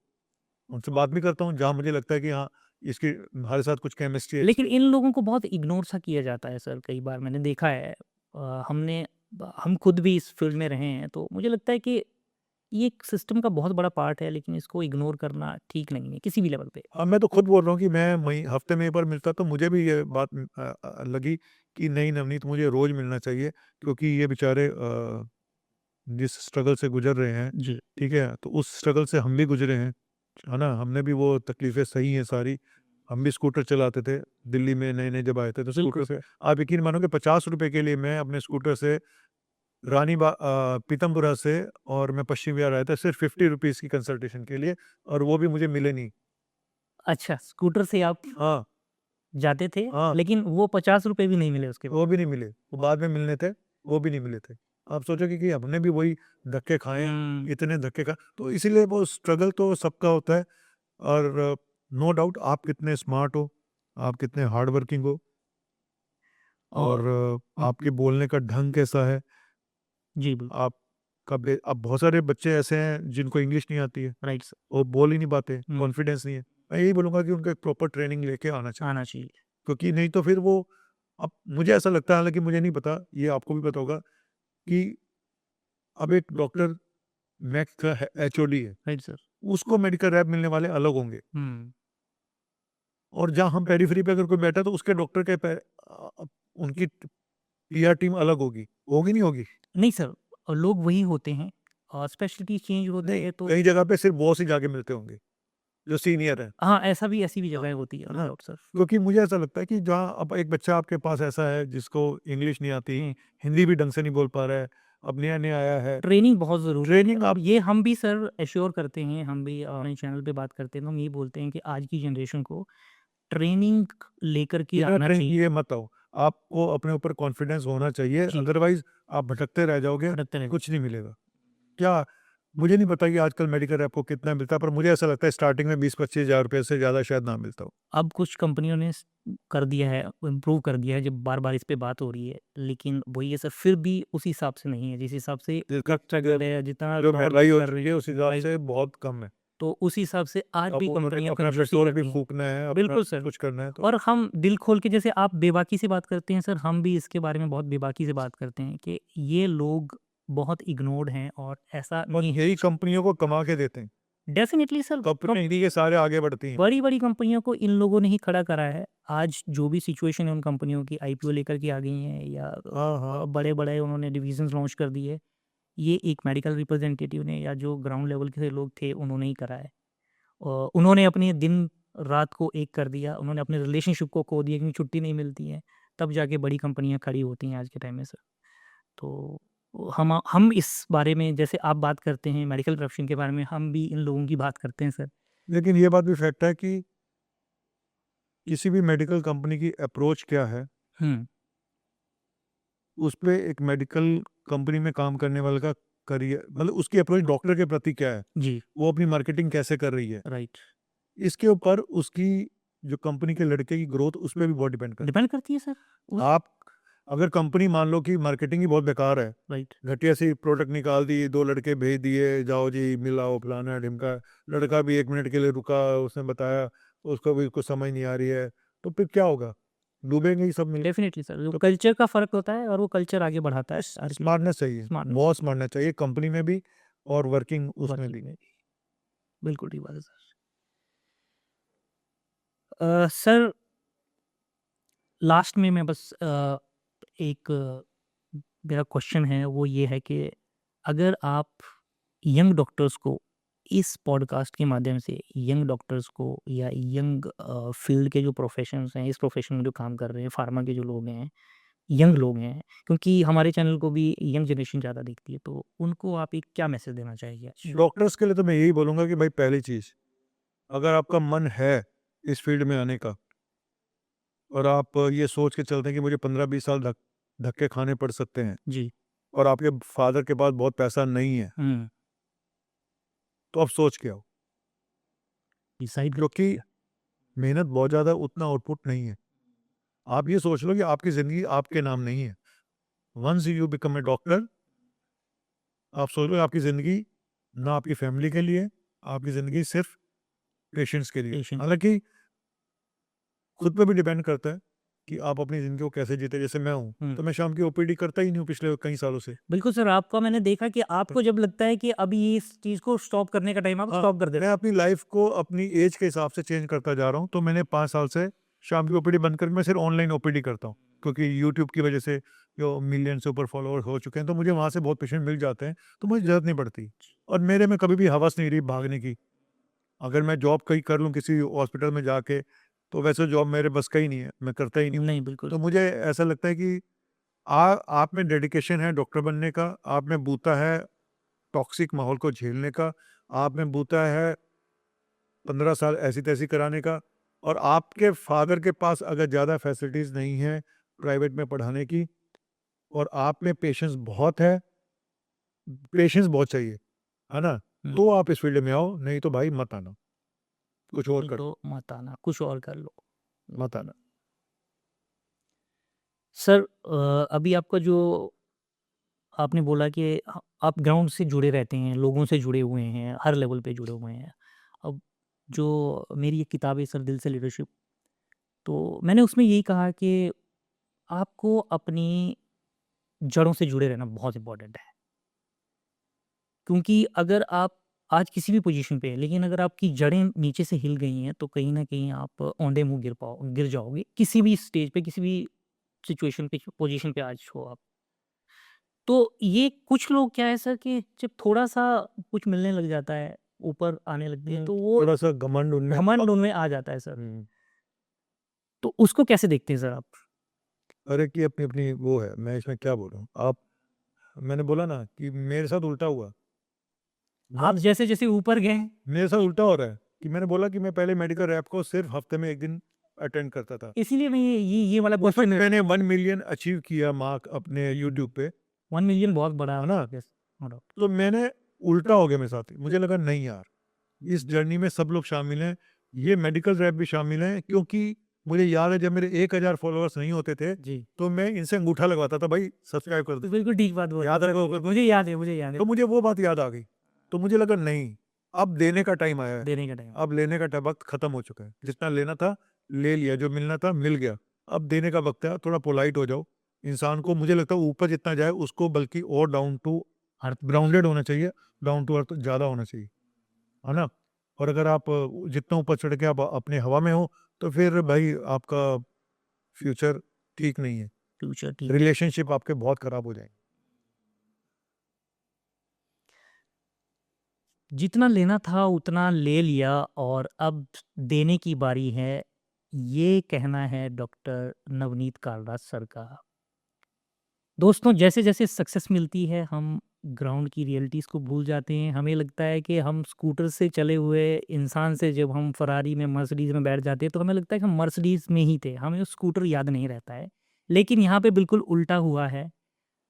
[SPEAKER 2] उनसे बात भी करता हूँ, जहाँ मुझे लगता है कि हाँ, इसकी हमारे साथ कुछ केमिस्ट्री है।
[SPEAKER 1] लेकिन इन लोगों को बहुत इग्नोर सा किया जाता है सर, कई बार मैंने देखा है। हम खुद भी इस फ़ील्ड में रहे हैं, तो मुझे लगता है कि ये एक सिस्टम का बहुत बड़ा पार्ट है, लेकिन इसको इग्नोर करना ठीक नहीं है, किसी भी लेवल पे।
[SPEAKER 2] हाँ, मैं तो खुद बोल रहा हूँ कि मैं हफ्ते में एक बार मिलता तो मुझे भी ये बात लगी कि नहीं नवनीत, मुझे रोज़ मिलना चाहिए, क्योंकि ये बेचारे जिस स्ट्रगल से गुज़र रहे हैं,
[SPEAKER 1] जी,
[SPEAKER 2] ठीक है? तो उस स्ट्रगल से हम भी गुज़रे हैं, है ना? हमने भी वो तकलीफ़ें सही हैं सारी। हम भी स्कूटर चलाते थे, दिल्ली में नए-नए जब आए थे तो
[SPEAKER 1] बिल्कुल
[SPEAKER 2] स्कूटर से आप यकीन मानोगे ₹50 के लिए मैं अपने स्कूटर से पीतमपुरा से, और मैं पश्चिम विहार आया था सिर्फ़ ₹50 की कंसल्टेशन के लिए, और वो भी मुझे मिले नहीं।
[SPEAKER 1] अच्छा, स्कूटर से आप
[SPEAKER 2] हाँ,
[SPEAKER 1] जाते थे,
[SPEAKER 2] हाँ।
[SPEAKER 1] लेकिन वो ₹50 भी नहीं मिले उसके बाद।
[SPEAKER 2] वो भी नहीं मिले, वो बाद में मिलने थे, वो भी नहीं मिले थे। आप सोचो कि हमने भी वही धक्के खाए हैं,
[SPEAKER 1] हुँ,
[SPEAKER 2] इतने धक्के खा, तो इसीलिए वो स्ट्रगल तो सबका होता है, और नो डाउट आप कितने स्मार्ट हो, आप कितने हार्ड वर्किंग हो, और
[SPEAKER 1] और
[SPEAKER 2] आपके बोलने का ढंग कैसा है,
[SPEAKER 1] जी, बिल्कुल,
[SPEAKER 2] अब बहुत सारे बच्चे ऐसे हैं जिनको इंग्लिश नहीं आती है,
[SPEAKER 1] राइट सर,
[SPEAKER 2] वो बोल ही नहीं पाते,
[SPEAKER 1] हुँ,
[SPEAKER 2] कॉन्फिडेंस नहीं है। मैं यही बोलूँगा कि उनको एक प्रॉपर ट्रेनिंग लेके आना चाहिए,
[SPEAKER 1] आना चाहिए।
[SPEAKER 2] क्योंकि नहीं तो फिर वो, अब मुझे ऐसा लगता है, हालाँकि मुझे नहीं पता, ये आपको भी पता होगा कि अब एक डॉक्टर मैथ का है एचओडी है,
[SPEAKER 1] राइट सर,
[SPEAKER 2] उसको मेडिकल रैप मिलने वाले अलग होंगे,
[SPEAKER 1] हुँ।
[SPEAKER 2] और जहाँ हम पेरिफेरी पे अगर कोई बैठा तो उसके डॉक्टर के उनकी पीआर टीम अलग होगी, होगी नहीं होगी?
[SPEAKER 1] नहीं सर, लोग वही होते हैं और स्पेशलिटी चेंज होती
[SPEAKER 2] नहीं,
[SPEAKER 1] है तो
[SPEAKER 2] कई जगह पे सिर्फ बॉस ही जाके मिलते होंगे, जो सीनियर है।
[SPEAKER 1] हाँ, ऐसी भी
[SPEAKER 2] हाँ,
[SPEAKER 1] जगहें होती है,
[SPEAKER 2] है
[SPEAKER 1] नो
[SPEAKER 2] ना?
[SPEAKER 1] Doubt sir.
[SPEAKER 2] क्योंकि मुझे ऐसा लगता है कि जहाँ अब एक बच्चा आपके पास ऐसा है जिसको इंग्लिश नहीं आती,
[SPEAKER 1] हुँ,
[SPEAKER 2] हिंदी भी ढंग से नहीं बोल पा रहा है, अब नया-नया आया है,
[SPEAKER 1] ट्रेनिंग बहुत ज़रूरी है।
[SPEAKER 2] ट्रेनिंग आप
[SPEAKER 1] ये हम भी सर एश्योर करते हैं, हम भी अपने चैनल पे बात करते हैं, तो हम यही बोलते हैं कि आज की जनरेशन को ट्रेनिंग लेकर के
[SPEAKER 2] बिना
[SPEAKER 1] आना
[SPEAKER 2] ट्रेन
[SPEAKER 1] चाहिए।
[SPEAKER 2] किए मत आओ। आपको अपने ऊपर कॉन्फिडेंस होना चाहिए,
[SPEAKER 1] जी,
[SPEAKER 2] अदरवाइज़ आप भटकते रह जाओगे,
[SPEAKER 1] भटकते रहे।
[SPEAKER 2] कुछ नहीं मिलेगा। क्या मुझे नहीं पता कि आजकल मेडिकल रैप को कितना मिलता है, पर मुझे ऐसा लगता है स्टार्टिंग में 20-25 हज़ार रुपए से ज़्यादा शायद ना मिलता हो।
[SPEAKER 1] अब कुछ कंपनियों ने कर दिया है, इम्प्रूव कर दिया है, जब बार-बार इस पे बात हो रही है, लेकिन वही है सर, फिर भी उस हिसाब से नहीं है, जिस हिसाब से
[SPEAKER 2] जितना
[SPEAKER 1] स्ट्रगल है, जितना
[SPEAKER 2] जो महँगाई
[SPEAKER 1] गवर्नमेंट
[SPEAKER 2] हो
[SPEAKER 1] कर रही
[SPEAKER 2] चुकी है उस हिसाब
[SPEAKER 1] है,
[SPEAKER 2] से बहुत कम है।
[SPEAKER 1] तो उस हिसाब से आज
[SPEAKER 2] अब
[SPEAKER 1] भी
[SPEAKER 2] उन्होंने
[SPEAKER 1] कंपनियाँ
[SPEAKER 2] अपना
[SPEAKER 1] कंजूसी
[SPEAKER 2] पेट्रोल भी
[SPEAKER 1] करती हैं।
[SPEAKER 2] फूँकना है, अपना
[SPEAKER 1] बिल्कुल सर।
[SPEAKER 2] कुछ करना है, तो
[SPEAKER 1] और हम दिल खोल के, जैसे आप बेबाकी से बात करते हैं सर, हम भी इसके बारे में बहुत बेबाकी से बात करते हैं कि ये लोग बहुत इग्नोर्ड हैं और ऐसा
[SPEAKER 2] और
[SPEAKER 1] नहीं है।
[SPEAKER 2] यही कंपनियों को कमा के देते हैं।
[SPEAKER 1] डेफ़िनिटली सर,
[SPEAKER 2] कंपनियाँ इन्हीं के सहारे आगे बढ़ती हैं।
[SPEAKER 1] बड़ी-बड़ी कंपनियों को इन लोगों ने ही खड़ा करा है। आज जो भी सिचुएशन है उन कंपनियों की, आईपीओ लेकर के आ गई हैं या
[SPEAKER 2] हाँ, हाँ।
[SPEAKER 1] बड़े-बड़े उन्होंने डिविज़न्स लॉन्च कर दिए। ये एक मेडिकल रिप्रेजेंटेटिव ने या जो ग्राउंड लेवल के लोग थे उन्होंने ही करा है। उन्होंने अपने दिन-रात को एक कर दिया, उन्होंने अपने रिलेशनशिप को खो दिया क्योंकि छुट्टी नहीं मिलती है, तब जाके बड़ी कंपनियाँ खड़ी होती हैं आज के टाइम में सर। तो हम इस बारे में, जैसे आप बात करते हैं मेडिकल प्रोफ़ेशन के बारे में, हम भी इन लोगों की बात करते हैं सर।
[SPEAKER 2] लेकिन ये बात भी फैक्ट है कि किसी भी मेडिकल कंपनी की अप्रोच क्या है,
[SPEAKER 1] हुँ,
[SPEAKER 2] उसपे एक मेडिकल कंपनी में काम करने वाले का करियर, मतलब उसकी अप्रोच डॉक्टर के प्रति क्या है,
[SPEAKER 1] जी,
[SPEAKER 2] वो अपनी मार्केटिंग कैसे कर रही है,
[SPEAKER 1] राइट।
[SPEAKER 2] इसके ऊपर उसकी जो कंपनी के लड़के की ग्रोथ उस पे भी बहुत डिपेंड करता
[SPEAKER 1] डिपेंड करती है सर।
[SPEAKER 2] है। आप अगर कंपनी मान लो कि मार्केटिंग ही बहुत बेकार है,
[SPEAKER 1] राइट,
[SPEAKER 2] घटिया सी प्रोडक्ट निकाल दी, 2 लड़के भेज दिए, जाओ जी मिलाओ फलाना-ढिमका, लड़का भी 1 मिनट के लिए रुका, उसने बताया, उसको भी कुछ समझ नहीं आ रही है, तो फिर क्या होगा? डूबेंगे ही सब मिल
[SPEAKER 1] डेफ़िनिटली सर, जो
[SPEAKER 2] तो
[SPEAKER 1] कल्चर का फ़र्क होता है और वो कल्चर आगे बढ़ाता है
[SPEAKER 2] स्मार्टनेस चाहिए,
[SPEAKER 1] स्मार्ट
[SPEAKER 2] बहुत स्मार्टनेस चाहिए कंपनी में भी और वर्किंग उसमें
[SPEAKER 1] वर्किंग
[SPEAKER 2] भी।
[SPEAKER 1] में भी। बिल्कुल ठीक बात है सर। सर, लास्ट में मैं बस एक मेरा क्वेश्चन है, वो ये है कि अगर आप यंग डॉक्टर्स को इस पॉडकास्ट के माध्यम से यंग डॉक्टर्स को या यंग फील्ड के जो प्रोफेशंस हैं, इस प्रोफेशन में जो काम कर रहे हैं, फार्मा के जो लोग हैं, यंग लोग हैं, क्योंकि हमारे चैनल को भी यंग जनरेशन ज़्यादा देखती है, तो उनको आप एक क्या मैसेज देना चाहेंगे आज?
[SPEAKER 2] डॉक्टर्स के लिए तो मैं यही बोलूँगा कि भाई पहली चीज़, अगर आपका मन है इस फील्ड में आने का और आप ये सोच के चलते हैं कि मुझे 15-20 साल धक्के खाने पड़ सकते हैं
[SPEAKER 1] जी।
[SPEAKER 2] और आपके फादर के पास बहुत पैसा नहीं है,
[SPEAKER 1] हुँ।
[SPEAKER 2] तो आप सोच के आओ।
[SPEAKER 1] डिसाइड
[SPEAKER 2] क्योंकि मेहनत बहुत ज़्यादा, उतना आउटपुट नहीं है। आप ये सोच लो कि आपकी ज़िंदगी आपके नाम नहीं है। Once you become a doctor, आप सोच लो आपकी ज़िंदगी ना आपकी फैमिली के लिए, आपकी ज़िंदगी सिर्फ़ पेशेंट्स के लिए।
[SPEAKER 1] पेशेंट
[SPEAKER 2] हालाँकि खुद पे भी डिपेंड करता है कि आप अपनी ज़िंदगी को कैसे जीते। जैसे मैं हूँ,
[SPEAKER 1] हुँ।
[SPEAKER 2] तो मैं शाम की ओपीडी करता ही नहीं हूँ पिछले कई सालों से।
[SPEAKER 1] बिल्कुल सर, आपका मैंने देखा कि आपको जब लगता है कि अब ये इस चीज़ को स्टॉप करने का टाइम, आप
[SPEAKER 2] हाँ,
[SPEAKER 1] स्टॉप कर देते
[SPEAKER 2] मैं अपनी लाइफ़ को अपनी ऐज के हिसाब से चेंज करता जा रहा हूँ, तो मैंने 5 साल से शाम की ओपीडी बंद करके मैं सिर्फ़ ऑनलाइन ओपीडी करता हूँ। क्योंकि यूट्यूब की वजह से जो मिलियन से ऊपर फॉलोअर्स हो चुके हैं, तो मुझे वहाँ से बहुत पेशेंट मिल जाते हैं, तो मुझे ज़रूरत नहीं पड़ती। और मेरे में कभी भी हवस नहीं रही भागने की। अगर मैं जॉब कहीं कर लूँ किसी हॉस्पिटल में जाके, तो वैसे जॉब मेरे बस का ही नहीं है, मैं करता ही नहीं हूँ।
[SPEAKER 1] नहीं, बिल्कुल।
[SPEAKER 2] तो मुझे ऐसा लगता है कि आप में डेडिकेशन है डॉक्टर बनने का, आप में बूता है टॉक्सिक माहौल को झेलने का, आप में बूता है 15 साल ऐसी-तैसी कराने का, और आपके फादर के पास अगर ज़्यादा फैसिलिटीज़ नहीं है प्राइवेट में पढ़ाने की, और आप में पेशेंस बहुत चाहिए, है ना?
[SPEAKER 1] हुँ।
[SPEAKER 2] तो आप इस फील्ड में आओ, नहीं तो भाई मत आना, कुछ और करो,
[SPEAKER 1] तो मत आना, कुछ और कर लो।
[SPEAKER 2] मत आना।
[SPEAKER 1] सर अभी आपका जो आपने बोला कि आप ग्राउंड से जुड़े रहते हैं, लोगों से जुड़े हुए हैं, हर लेवल पे जुड़े हुए हैं। अब जो मेरी एक किताब है सर, दिल से लीडरशिप, तो मैंने उसमें यही कहा कि आपको अपनी जड़ों से जुड़े रहना बहुत इम्पोर्टेंट है। क्योंकि अगर आप आज किसी भी पोजीशन पे हैं, लेकिन अगर आपकी जड़ें नीचे से हिल गई हैं, तो कहीं न कहीं आप औंधे मुँह गिर जाओगे, किसी भी स्टेज पे, किसी भी सिचुएशन पे, पोजीशन पे आज हो आप। तो ये कुछ लोग क्या है सर कि जब थोड़ा-सा कुछ मिलने लग जाता है, ऊपर आने लगते हैं, तो वो
[SPEAKER 2] थोड़ा-सा घमंड उनमें
[SPEAKER 1] घमंड उनमें आ जाता है सर।
[SPEAKER 2] हुँ।
[SPEAKER 1] तो उसको कैसे देखते हैं सर आप?
[SPEAKER 2] हर एक की अपनी-अपनी वो है, मैं इसमें क्या बोलूँ? मैंने बोला ना कि मेरे साथ उल्टा हुआ।
[SPEAKER 1] आप
[SPEAKER 2] वंस
[SPEAKER 1] जैसे-जैसे ऊपर गए,
[SPEAKER 2] मेरे साथ उल्टा हो रहा है कि मैंने बोला कि मैं पहले मेडिकल रैप को सिर्फ़ हफ़्ते में 1 दिन अटेंड करता था।
[SPEAKER 1] इसीलिए मैं ये वाला
[SPEAKER 2] उसमें
[SPEAKER 1] क्वेश्चन,
[SPEAKER 2] मैंने 1 मिलियन अचीव किया मार्क अपने यूट्यूब पे,
[SPEAKER 1] 1 मिलियन बहुत बड़ा,
[SPEAKER 2] है ना?
[SPEAKER 1] Yes, no doubt.
[SPEAKER 2] तो मैंने उल्टा हो गया मेरे साथ। मुझे लगा नहीं यार, इस जर्नी में सब लोग शामिल हैं, ये मेडिकल रैप भी शामिल हैं, क्योंकि मुझे याद है जब मेरे 1000 फॉलोअर्स नहीं होते थे,
[SPEAKER 1] जी,
[SPEAKER 2] तो मैं इनसे अंगूठा लगवाता था, भाई सब्सक्राइब कर दे।
[SPEAKER 1] बिल्कुल ठीक बात बोली
[SPEAKER 2] याद
[SPEAKER 1] सर,
[SPEAKER 2] रखो,
[SPEAKER 1] मुझे याद है,
[SPEAKER 2] तो मुझे वो बात याद आ गई। तो मुझे लगा नहीं, अब देने का टाइम आया है।
[SPEAKER 1] देने का टाइम।
[SPEAKER 2] अब लेने का वक़्त खत्म हो चुका है। जितना लेना था, ले लिया, जो मिलना था मिल गया। अब देने का वक़्त है, थोड़ा पोलाइट हो जाओ। इंसान को मुझे लगता है ऊपर जितना जाए उसको बल्कि और डाउन टू
[SPEAKER 1] अर्थ
[SPEAKER 2] ग्राउंडेड होना चाहिए, डाउन टू अर्थ ज़्यादा होना चाहिए, है ना? और अगर आप जितना ऊपर चढ़ के आप अपने हवा में हो, तो फिर भाई आपका फ्यूचर ठीक नहीं है।
[SPEAKER 1] फ्यूचर ठीक।
[SPEAKER 2] रिलेशनशिप आपके बहुत खराब हो जाएँगे।
[SPEAKER 1] जितना लेना था उतना ले लिया और अब देने की बारी है, ये कहना है डॉक्टर नवनीत कालरा सर का। दोस्तों, जैसे-जैसे सक्सेस मिलती है, हम ग्राउंड की रियलिटीज़ को भूल जाते हैं। हमें लगता है कि हम स्कूटर से चले हुए इंसान से जब हम फ़रारी में, मर्सिडीज़ में बैठ जाते हैं, तो हमें लगता है कि हम मर्सिडीज़ में ही थे, हमें वो स्कूटर याद नहीं रहता है। लेकिन यहाँ पे बिल्कुल उल्टा हुआ है।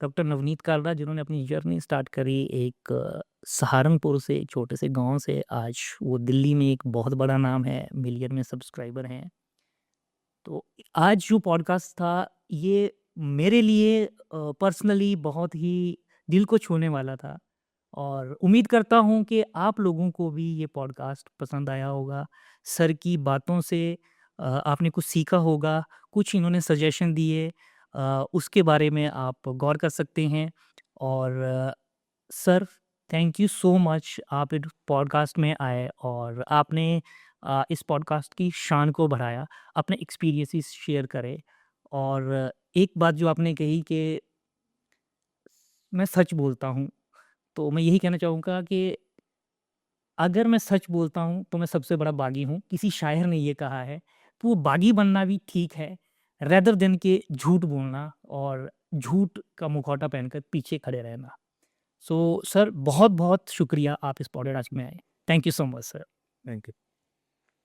[SPEAKER 1] डॉक्टर नवनीत कालरा, जिन्होंने अपनी जर्नी स्टार्ट करी एक सहारनपुर से, एक छोटे से गाँव से, आज वो दिल्ली में एक बहुत बड़ा नाम है, मिलियन में सब्सक्राइबर हैं। तो आज जो पॉडकास्ट था, ये मेरे लिए पर्सनली बहुत ही दिल को छूने वाला था और उम्मीद करता हूँ कि आप लोगों को भी ये पॉडकास्ट पसंद आया होगा। सर की बातों से आपने कुछ सीखा होगा, कुछ इन्होंने सजेशन दिए, उसके बारे में आप गौर कर सकते हैं और sir, thank you so much, आप इस पॉडकास्ट में आए और आपने इस पॉडकास्ट की शान को बढ़ाया, अपने एक्सपीरियंसेस शेयर करे और एक बात जो आपने कही कि मैं सच बोलता हूँ, तो मैं यही कहना चाहूँगा कि अगर मैं सच बोलता हूँ तो मैं सबसे बड़ा बागी हूँ। किसी शायर ने ये कहा है, तो वो बागी बनना भी ठीक है रेदर देन के झूठ बोलना और झूठ का मुखौटा पहनकर पीछे खड़े रहना। सो सर बहुत-बहुत शुक्रिया आप इस पॉडकास्ट में आए। Thank you so much sir.
[SPEAKER 2] Thank you.